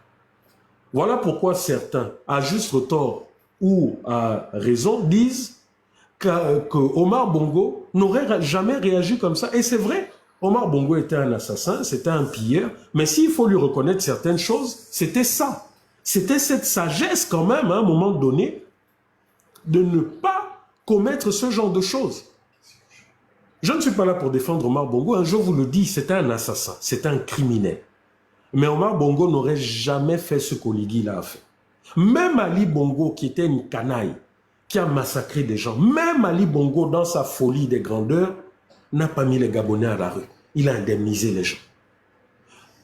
Voilà pourquoi certains, à juste tort ou à raison, disent que Omar Bongo n'aurait jamais réagi comme ça. Et c'est vrai, Omar Bongo était un assassin, c'était un pilleur, mais s'il faut lui reconnaître certaines choses, c'était ça. C'était cette sagesse quand même, à un moment donné, de ne pas commettre ce genre de choses. Je ne suis pas là pour défendre Omar Bongo, je vous le dis, c'était un assassin, c'était un criminel. Mais Omar Bongo n'aurait jamais fait ce qu'Oligui l'a fait. Même Ali Bongo, qui était une canaille, qui a massacré des gens, même Ali Bongo, dans sa folie des grandeurs, n'a pas mis les Gabonais à la rue. Il a indemnisé les gens.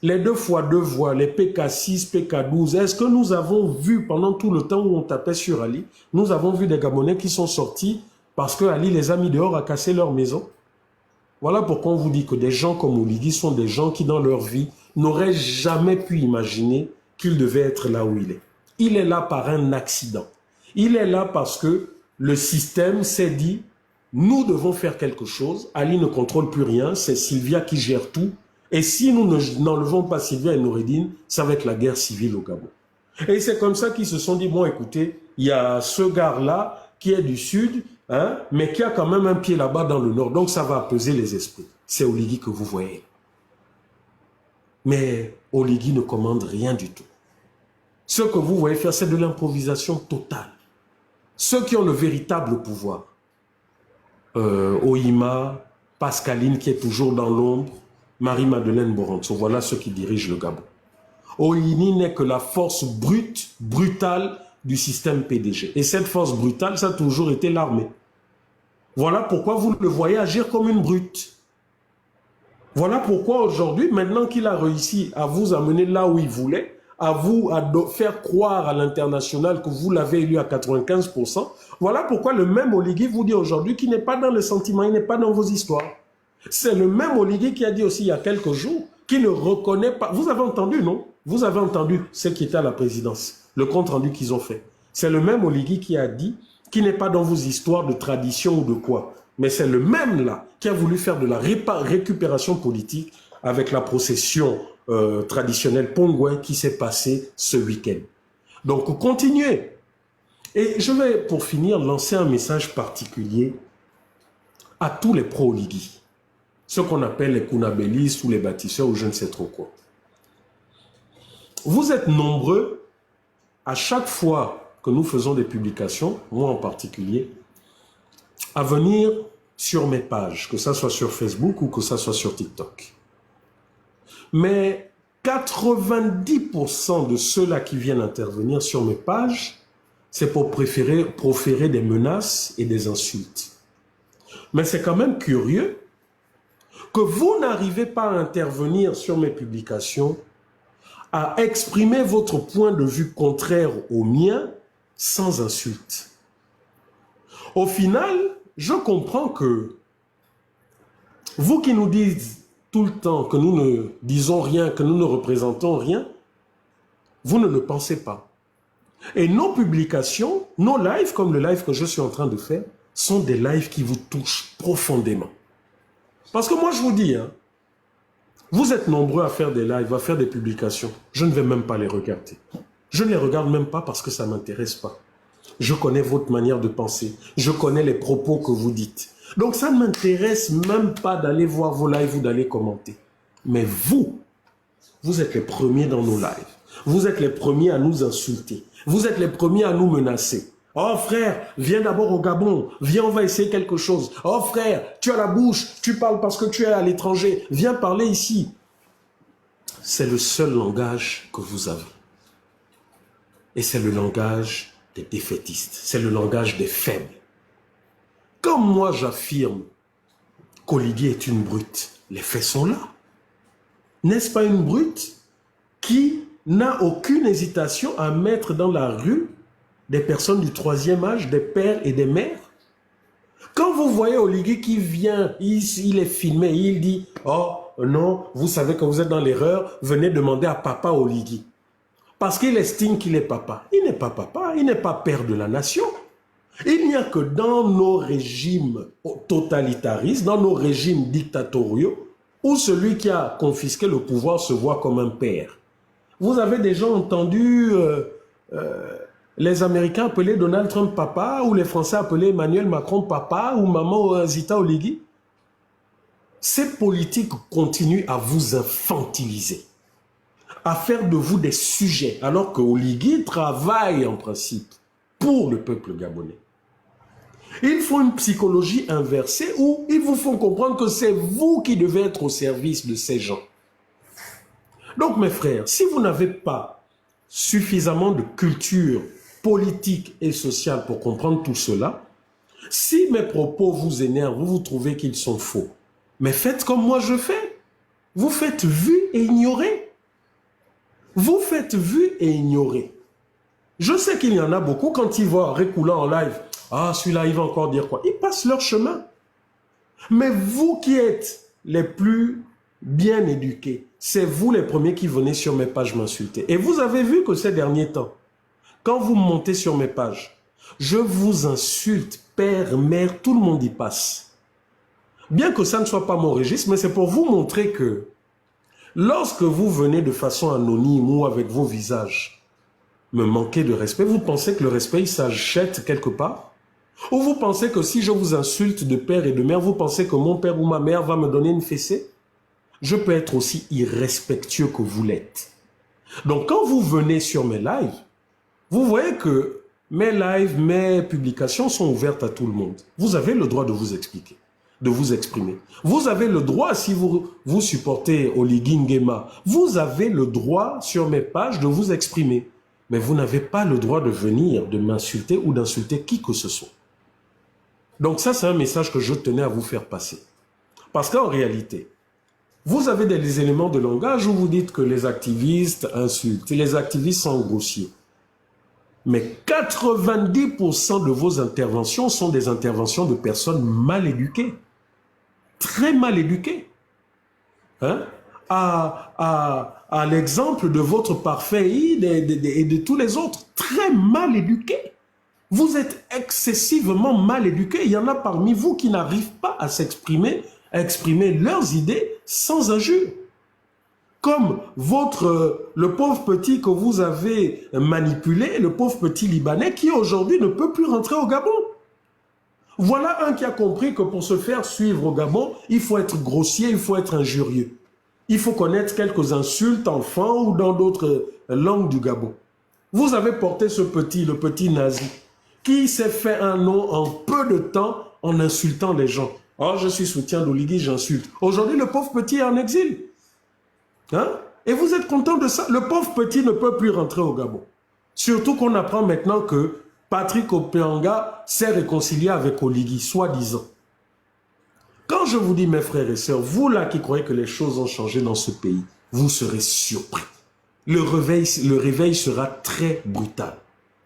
Les 2 fois 2 voix, les PK6, PK12, est-ce que nous avons vu, pendant tout le temps où on tapait sur Ali, nous avons vu des Gabonais qui sont sortis parce que Ali les a mis dehors à casser leur maison? Voilà pourquoi on vous dit que des gens comme Oligui sont des gens qui, dans leur vie, n'auraient jamais pu imaginer qu'il devait être là où il est. Il est là par un accident. Il est là parce que le système s'est dit, nous devons faire quelque chose. Ali ne contrôle plus rien, c'est Sylvia qui gère tout. Et si nous n'enlevons pas Sylvia et Noureddine, ça va être la guerre civile au Gabon. Et c'est comme ça qu'ils se sont dit, bon écoutez, il y a ce gars-là qui est du sud, hein, mais qui a quand même un pied là-bas dans le nord. Donc ça va apaiser les esprits. C'est Oligui que vous voyez. Mais Oligui ne commande rien du tout. Ce que vous voyez faire, c'est de l'improvisation totale. Ceux qui ont le véritable pouvoir, Oima, Pascaline qui est toujours dans l'ombre, Marie-Madeleine Boranso, voilà ceux qui dirigent le Gabon. Oyini n'est que la force brutale du système PDG. Et cette force brutale, ça a toujours été l'armée. Voilà pourquoi vous le voyez agir comme une brute. Voilà pourquoi aujourd'hui, maintenant qu'il a réussi à vous amener là où il voulait, à vous faire croire à l'international que vous l'avez élu à 95%, voilà pourquoi le même Oligui vous dit aujourd'hui qu'il n'est pas dans le sentiment, il n'est pas dans vos histoires. C'est le même Oligui qui a dit aussi il y a quelques jours qu'il ne reconnaît pas. Vous avez entendu, non? Vous avez entendu ce qui était à la présidence, le compte rendu qu'ils ont fait. C'est le même Oligui qui a dit qu'il n'est pas dans vos histoires de tradition ou de quoi. Mais c'est le même là qui a voulu faire de la récupération politique avec la procession traditionnelle Pongouin qui s'est passée ce week-end. Donc continuez. Et je vais pour finir lancer un message particulier à tous les pro-Oligui. Ceux qu'on appelle les Kounabélistes ou les bâtisseurs ou je ne sais trop quoi. Vous êtes nombreux à chaque fois que nous faisons des publications, moi en particulier, à venir sur mes pages, que ça soit sur Facebook ou que ça soit sur TikTok. Mais 90% de ceux-là qui viennent intervenir sur mes pages, c'est pour proférer des menaces et des insultes. Mais c'est quand même curieux que vous n'arrivez pas à intervenir sur mes publications, à exprimer votre point de vue contraire au mien sans insulte. Au final, je comprends que vous qui nous dites tout le temps que nous ne disons rien, que nous ne représentons rien, vous ne le pensez pas. Et nos publications, nos lives, comme le live que je suis en train de faire, sont des lives qui vous touchent profondément. Parce que moi, je vous dis, hein, vous êtes nombreux à faire des lives, à faire des publications. Je ne vais même pas les regarder. Je ne les regarde même pas parce que ça ne m'intéresse pas. Je connais votre manière de penser. Je connais les propos que vous dites. Donc, ça ne m'intéresse même pas d'aller voir vos lives ou d'aller commenter. Mais vous, vous êtes les premiers dans nos lives. Vous êtes les premiers à nous insulter. Vous êtes les premiers à nous menacer. Oh frère, viens d'abord au Gabon. Viens, on va essayer quelque chose. Oh frère, tu as la bouche. Tu parles parce que tu es à l'étranger. Viens parler ici. C'est le seul langage que vous avez. Et c'est le langage des défaitistes. C'est le langage des faibles. Quand moi j'affirme qu'Oligui est une brute, les faits sont là. N'est-ce pas une brute qui n'a aucune hésitation à mettre dans la rue des personnes du troisième âge, des pères et des mères? Quand vous voyez Oligui qui vient, il est filmé, il dit « Oh non, vous savez que vous êtes dans l'erreur, venez demander à papa Oligui. » Parce qu'il estime qu'il est papa. Il n'est pas papa, il n'est pas père de la nation. Il n'y a que dans nos régimes totalitaristes, dans nos régimes dictatoriaux, où celui qui a confisqué le pouvoir se voit comme un père. Vous avez déjà entendu les Américains appeler Donald Trump papa, ou les Français appeler Emmanuel Macron papa, ou maman Zita Oligui? Ces politiques continuent à vous infantiliser, à faire de vous des sujets, alors que Oligui travaille en principe pour le peuple gabonais. Il faut une psychologie inversée où ils vous font comprendre que c'est vous qui devez être au service de ces gens. Donc mes frères, si vous n'avez pas suffisamment de culture politique et sociale pour comprendre tout cela, si mes propos vous énervent, vous trouvez qu'ils sont faux, mais faites comme moi je fais. Vous faites vu et ignorez. Vous faites vu et ignorez. Je sais qu'il y en a beaucoup, quand ils voient Récoulant en live, ah, celui-là, il va encore dire quoi? Ils passent leur chemin. Mais vous qui êtes les plus bien éduqués, c'est vous les premiers qui venez sur mes pages m'insulter. Et vous avez vu que ces derniers temps, quand vous montez sur mes pages, je vous insulte, père, mère, tout le monde y passe. Bien que ça ne soit pas mon registre, mais c'est pour vous montrer que lorsque vous venez de façon anonyme ou avec vos visages me manquer de respect, vous pensez que le respect, il s'achète quelque part? Ou vous pensez que si je vous insulte de père et de mère, vous pensez que mon père ou ma mère va me donner une fessée? Je peux être aussi irrespectueux que vous l'êtes. Donc quand vous venez sur mes lives, vous voyez que mes lives, mes publications sont ouvertes à tout le monde. Vous avez le droit de vous expliquer, de vous exprimer. Vous avez le droit, si vous supportez Oligui Nguema, vous avez le droit sur mes pages de vous exprimer. Mais vous n'avez pas le droit de venir, de m'insulter ou d'insulter qui que ce soit. Donc ça, c'est un message que je tenais à vous faire passer. Parce qu'en réalité, vous avez des éléments de langage où vous dites que les activistes insultent. Et les activistes sont grossiers. Mais 90% de vos interventions sont des interventions de personnes mal éduquées. Très mal éduquées. Hein? À l'exemple de votre parfait et de tous les autres, très mal éduqués. Vous êtes excessivement mal éduqués. Il y en a parmi vous qui n'arrivent pas à s'exprimer, à exprimer leurs idées sans injure. Comme le pauvre petit que vous avez manipulé, le pauvre petit Libanais qui aujourd'hui ne peut plus rentrer au Gabon. Voilà un qui a compris que pour se faire suivre au Gabon, il faut être grossier, il faut être injurieux. Il faut connaître quelques insultes en fan ou dans d'autres langues du Gabon. Vous avez porté le petit nazi, qui s'est fait un nom en peu de temps en insultant les gens. Oh, je suis soutien d'Oligui, j'insulte. Aujourd'hui, le pauvre petit est en exil. Hein? Et vous êtes content de ça? Le pauvre petit ne peut plus rentrer au Gabon. Surtout qu'on apprend maintenant que Patrick Opianga s'est réconcilié avec Oligui, soi-disant. Quand je vous dis, mes frères et sœurs, vous là qui croyez que les choses ont changé dans ce pays, vous serez surpris. Le réveil sera très brutal.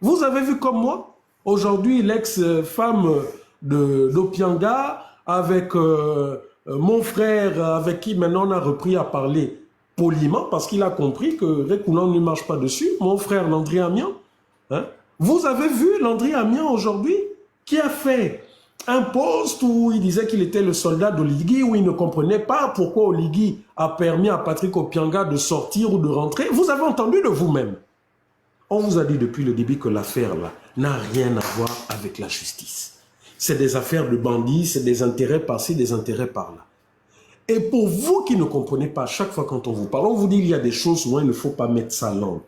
Vous avez vu comme moi, aujourd'hui, l'ex-femme d'Opianga, avec mon frère, avec qui maintenant on a repris à parler poliment, parce qu'il a compris que Récoulant ne marche pas dessus, mon frère Landry Amian. Hein? Vous avez vu Landry Amian aujourd'hui, qui a fait un poste où il disait qu'il était le soldat d'Oligui, où il ne comprenait pas pourquoi Oligui a permis à Patrick Opianga de sortir ou de rentrer. Vous avez entendu de vous-même. On vous a dit depuis le début que l'affaire là n'a rien à voir avec la justice. C'est des affaires de bandits, c'est des intérêts par-ci, des intérêts par-là. Et pour vous qui ne comprenez pas, chaque fois quand on vous parle, on vous dit qu'il y a des choses où il ne faut pas mettre sa langue.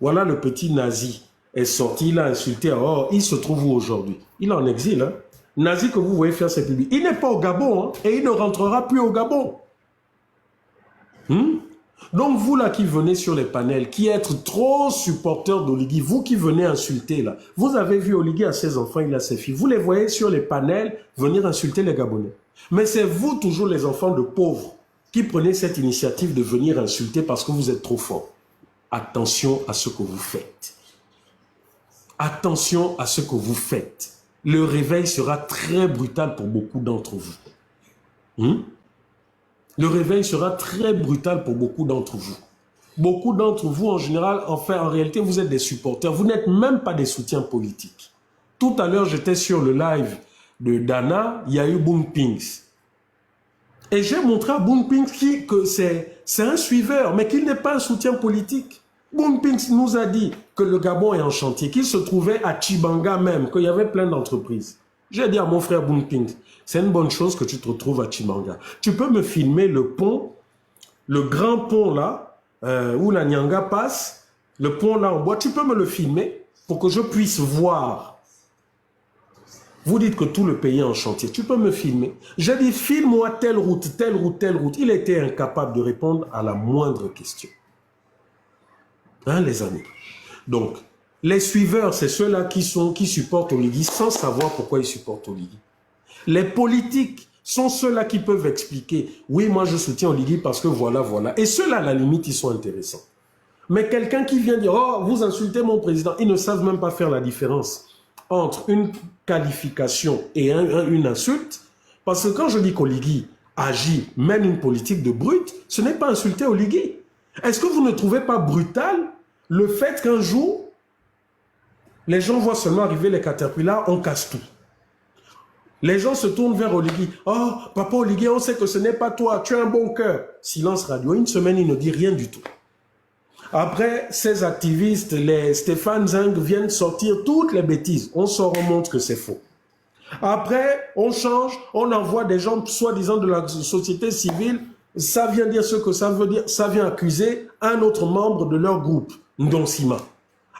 Voilà le petit nazi est sorti, il a insulté, oh, il se trouve où aujourd'hui? Il est en exil, hein? Nazi que vous voyez faire ses publics. Il n'est pas au Gabon, hein, et il ne rentrera plus au Gabon. Donc vous là qui venez sur les panels, qui êtes trop supporters d'Oligui, vous qui venez insulter là, vous avez vu Oligui a ses enfants, il a ses filles, vous les voyez sur les panels venir insulter les Gabonais. Mais c'est vous toujours les enfants de pauvres qui prenez cette initiative de venir insulter parce que vous êtes trop forts. Attention à ce que vous faites. Attention à ce que vous faites. Le réveil sera très brutal pour beaucoup d'entre vous. Le réveil sera très brutal pour beaucoup d'entre vous. Beaucoup d'entre vous, en général, enfin, en réalité, vous êtes des supporters. Vous n'êtes même pas des soutiens politiques. Tout à l'heure, j'étais sur le live de Dana, il y a eu Boom Pings. Et j'ai montré à Boom Pings que c'est un suiveur, mais qu'il n'est pas un soutien politique. Boom Pings nous a dit que le Gabon est en chantier, qu'il se trouvait à Tchibanga même, qu'il y avait plein d'entreprises. J'ai dit à mon frère Boom Pings, c'est une bonne chose que tu te retrouves à Tchibanga. Tu peux me filmer le pont, le grand pont là, où la Nyanga passe, le pont là en bois, tu peux me le filmer pour que je puisse voir. Vous dites que tout le pays est en chantier. Tu peux me filmer. J'ai dit, filme-moi telle route, telle route, telle route. Il était incapable de répondre à la moindre question. Hein, les amis? Donc, les suiveurs, c'est ceux-là qui supportent Oligui sans savoir pourquoi ils supportent Oligui. Les politiques sont ceux-là qui peuvent expliquer, oui, moi je soutiens Oligui parce que voilà, voilà. Et ceux-là, à la limite, ils sont intéressants. Mais quelqu'un qui vient dire, oh, vous insultez mon président, ils ne savent même pas faire la différence entre une qualification et une insulte, parce que quand je dis qu'Oligui agit, mène une politique de brute, ce n'est pas insulter Oligui. Est-ce que vous ne trouvez pas brutal le fait qu'un jour, les gens voient seulement arriver les caterpillars, on casse tout. Les gens se tournent vers Oligui. Oh, papa Oligui, on sait que ce n'est pas toi, tu as un bon cœur. Silence radio, une semaine, il ne dit rien du tout. Après, ces activistes, les Stéphane Zeng viennent sortir toutes les bêtises. On sort, on montre que c'est faux. Après, on change, on envoie des gens soi-disant de la société civile. Ça vient dire ce que ça veut dire. Ça vient accuser un autre membre de leur groupe, Ndonsima.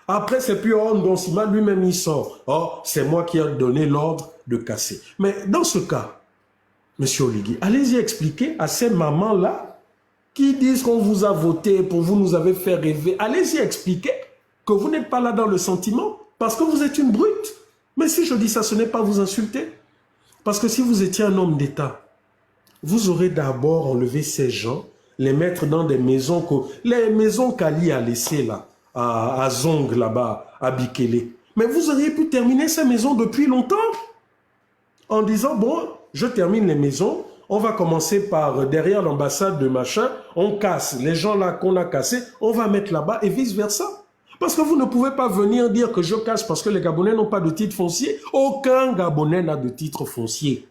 Après, c'est plus Ndonsima, lui-même il sort. Oh, c'est moi qui ai donné l'ordre de casser. Mais dans ce cas, monsieur Oligui, allez-y expliquer à ces mamans-là qui disent qu'on vous a voté, pour vous nous avez fait rêver. Allez-y expliquer que vous n'êtes pas là dans le sentiment, parce que vous êtes une brute. Mais si je dis ça, ce n'est pas vous insulter. Parce que si vous étiez un homme d'État, vous aurez d'abord enlevé ces gens, les mettre dans des maisons, les maisons qu'Ali a laissées là, à Zong là-bas, à Bikele. Mais vous auriez pu terminer ces maisons depuis longtemps, en disant, bon, je termine les maisons, on va commencer par derrière l'ambassade de machin, on casse. Les gens là qu'on a cassés, on va mettre là-bas et vice-versa. Parce que vous ne pouvez pas venir dire que je casse parce que les Gabonais n'ont pas de titre foncier. Aucun Gabonais n'a de titre foncier.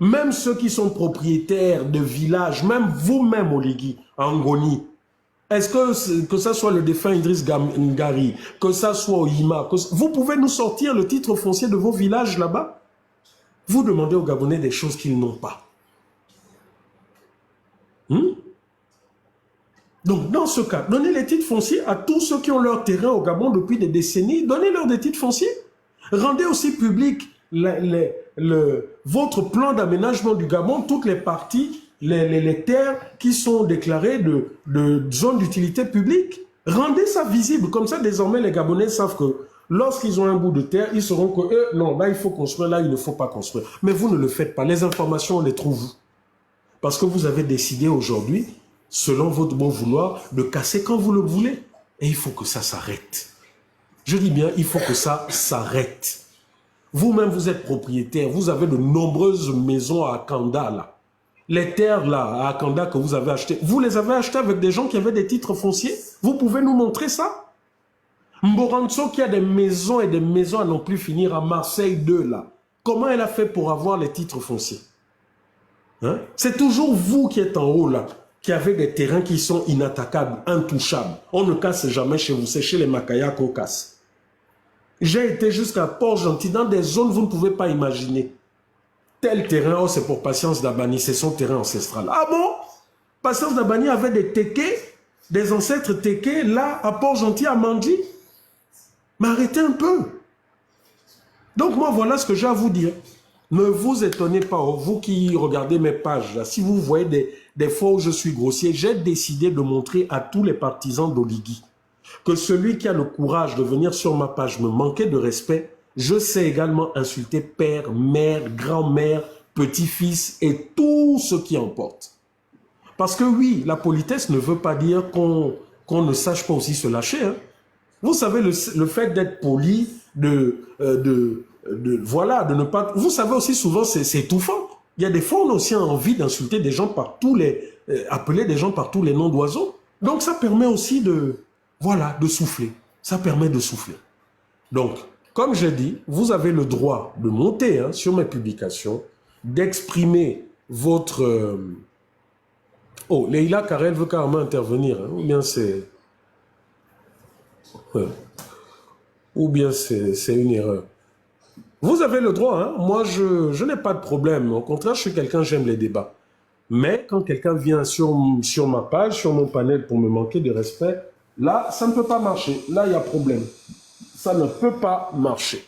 Même ceux qui sont propriétaires de villages, même vous-même, Oligui, en Ngoni, est-ce que ça soit le défunt Idriss Ngari, que ça soit Oyima, vous pouvez nous sortir le titre foncier de vos villages là-bas? Vous demandez aux Gabonais des choses qu'ils n'ont pas. Donc, dans ce cas, donnez les titres fonciers à tous ceux qui ont leur terrain au Gabon depuis des décennies. Donnez-leur des titres fonciers. Rendez aussi public votre plan d'aménagement du Gabon, toutes les parties, les terres qui sont déclarées de zones d'utilité publique. Rendez ça visible. Comme ça, désormais, les Gabonais savent que lorsqu'ils ont un bout de terre, ils sauront que non, là, il faut construire, là, il ne faut pas construire. Mais vous ne le faites pas. Les informations, on les trouve. Parce que vous avez décidé aujourd'hui, selon votre bon vouloir, de casser quand vous le voulez. Et il faut que ça s'arrête. Je dis bien, il faut que ça s'arrête. Vous-même, vous êtes propriétaire. Vous avez de nombreuses maisons à Akanda, là. Les terres, là, à Akanda, que vous avez achetées, vous les avez achetées avec des gens qui avaient des titres fonciers. Vous pouvez nous montrer ça? Mboranso, qui a des maisons et des maisons à non plus finir à Marseille 2, là. Comment elle a fait pour avoir les titres fonciers? Hein? C'est toujours vous qui êtes en haut là, qui avez des terrains qui sont inattaquables, intouchables. On ne casse jamais chez vous, c'est chez les Makaya qu'on casse. J'ai été jusqu'à Port-Gentil, dans des zones que vous ne pouvez pas imaginer. Tel terrain, oh, c'est pour Patience Dabani, c'est son terrain ancestral. Ah bon? Patience Dabani avait des tékés, des ancêtres tékés, là, à Port-Gentil, à Mandi. Mais arrêtez un peu. Donc moi, voilà ce que j'ai à vous dire. Ne vous étonnez pas, vous qui regardez mes pages, là, si vous voyez des fois où je suis grossier, j'ai décidé de montrer à tous les partisans d'Oligui que celui qui a le courage de venir sur ma page me manquer de respect, je sais également insulter père, mère, grand-mère, petit-fils et tout ce qui en porte. Parce que oui, la politesse ne veut pas dire qu'on ne sache pas aussi se lâcher. Hein. Vous savez, le fait d'être poli, voilà, de ne pas... Vous savez aussi, souvent, c'est étouffant. Il y a des fois, on a aussi envie d'insulter des gens par tous les... appeler des gens par tous les noms d'oiseaux. Donc, ça permet aussi de... Voilà, de souffler. Ça permet de souffler. Donc, comme j'ai dit, vous avez le droit de monter hein, sur mes publications, d'exprimer votre... Oh, Leïla Karel veut carrément intervenir. Hein, ou bien c'est... Ou bien c'est une erreur. Vous avez le droit, hein? Moi je n'ai pas de problème. Au contraire, je suis quelqu'un, j'aime les débats. Mais quand quelqu'un vient sur ma page, sur mon panel pour me manquer de respect, là, ça ne peut pas marcher. Là, il y a problème. Ça ne peut pas marcher.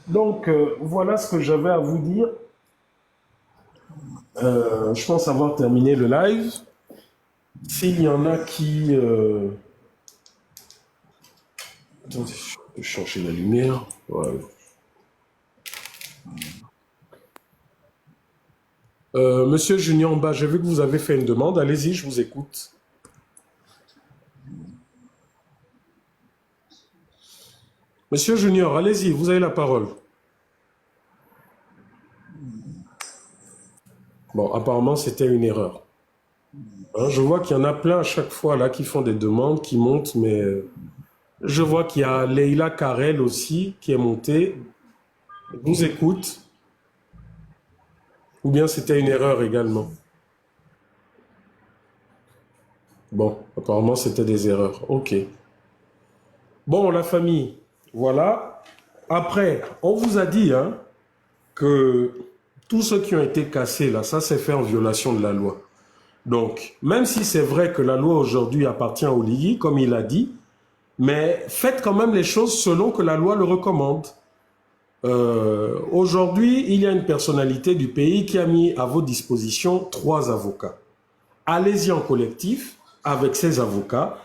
Donc, voilà ce que j'avais à vous dire. Je pense avoir terminé le live. S'il y en a qui... Attendez, je vais changer la lumière. Voilà. Monsieur Junior en bas, j'ai vu que vous avez fait une demande. Allez-y, je vous écoute. Monsieur Junior, allez-y, vous avez la parole. Bon, apparemment, c'était une erreur. Hein, je vois qu'il y en a plein à chaque fois là qui font des demandes, qui montent, mais je vois qu'il y a Leïla Karel aussi qui est montée. Je vous écoute. Ou bien c'était une erreur également. Bon, apparemment, c'était des erreurs. OK. Bon, la famille, voilà. Après, on vous a dit hein, que tous ceux qui ont été cassés, là, ça s'est fait en violation de la loi. Donc, même si c'est vrai que la loi aujourd'hui appartient au Ligi, comme il a dit, mais faites quand même les choses selon que la loi le recommande. Aujourd'hui, il y a une personnalité du pays qui a mis à vos dispositions 3 avocats. Allez-y en collectif avec ces avocats,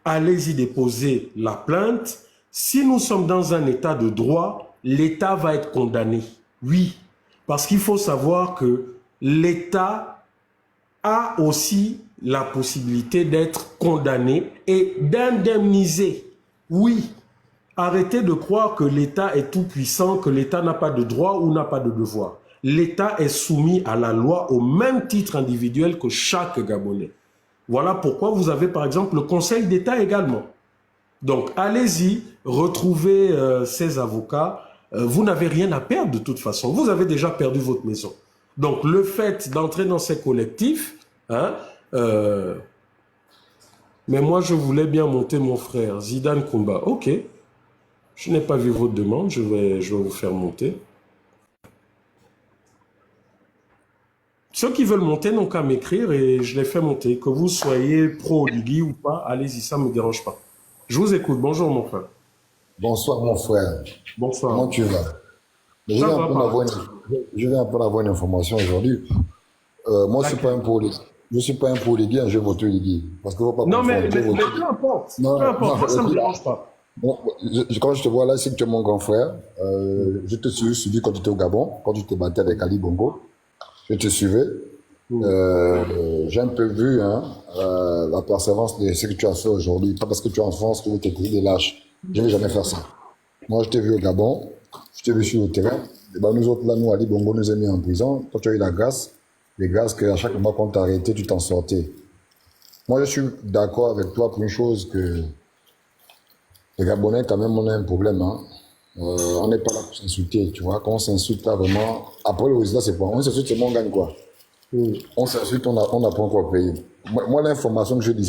allez-y déposer la plainte. Si nous sommes dans un état de droit, l'État va être condamné. Oui, parce qu'il faut savoir que l'État a aussi la possibilité d'être condamné et d'indemniser. Oui, arrêtez de croire que l'État est tout puissant, que l'État n'a pas de droit ou n'a pas de devoir. L'État est soumis à la loi au même titre individuel que chaque Gabonais. Voilà pourquoi vous avez par exemple le Conseil d'État également. Donc allez-y, retrouvez ces avocats. Vous n'avez rien à perdre de toute façon. Vous avez déjà perdu votre maison. Donc le fait d'entrer dans ces collectifs, hein, mais moi je voulais bien monter mon frère, Zidane Koumba. Ok, je n'ai pas vu votre demande, je vais vous faire monter. Ceux qui veulent monter n'ont qu'à m'écrire et je les fais monter. Que vous soyez pro-Ligui ou pas, allez-y, ça ne me dérange pas. Je vous écoute. Bonjour, mon frère. Bonsoir, mon frère. Bonsoir. Comment tu vas? Je viens un peu d'avoir une information aujourd'hui. Moi, je ne suis pas un pro-Ligui, je vote Ligui. Parce que faut pas non, mais peu importe. Moi, ça ne me dérange pas. Bon, quand je te vois là, c'est que tu es mon grand frère. Je te suis suivi quand tu étais au Gabon, quand tu te battais avec Ali Bongo. Je te suivais. J'ai un peu vu la persévérance de ce que tu as fait aujourd'hui. Pas parce que tu es en France que tu es des lâches. Je ne vais jamais faire ça. Moi, je t'ai vu au Gabon. Je t'ai vu sur le terrain. Et ben, nous autres, là, nous, Ali Bongo nous a mis en prison. Toi, tu as eu la grâce. Les grâces qu'à chaque moment qu'on t'a arrêté, tu t'en sortais. Moi, je suis d'accord avec toi pour une chose que les Gabonais, quand même, on a un problème. Hein. On n'est pas là pour s'insulter, tu vois. Quand on s'insulte là, vraiment, après le résultat, c'est pas. On s'insulte, c'est bon, on gagne quoi. On s'insulte, on apprend quoi payer. Moi l'information que je disais,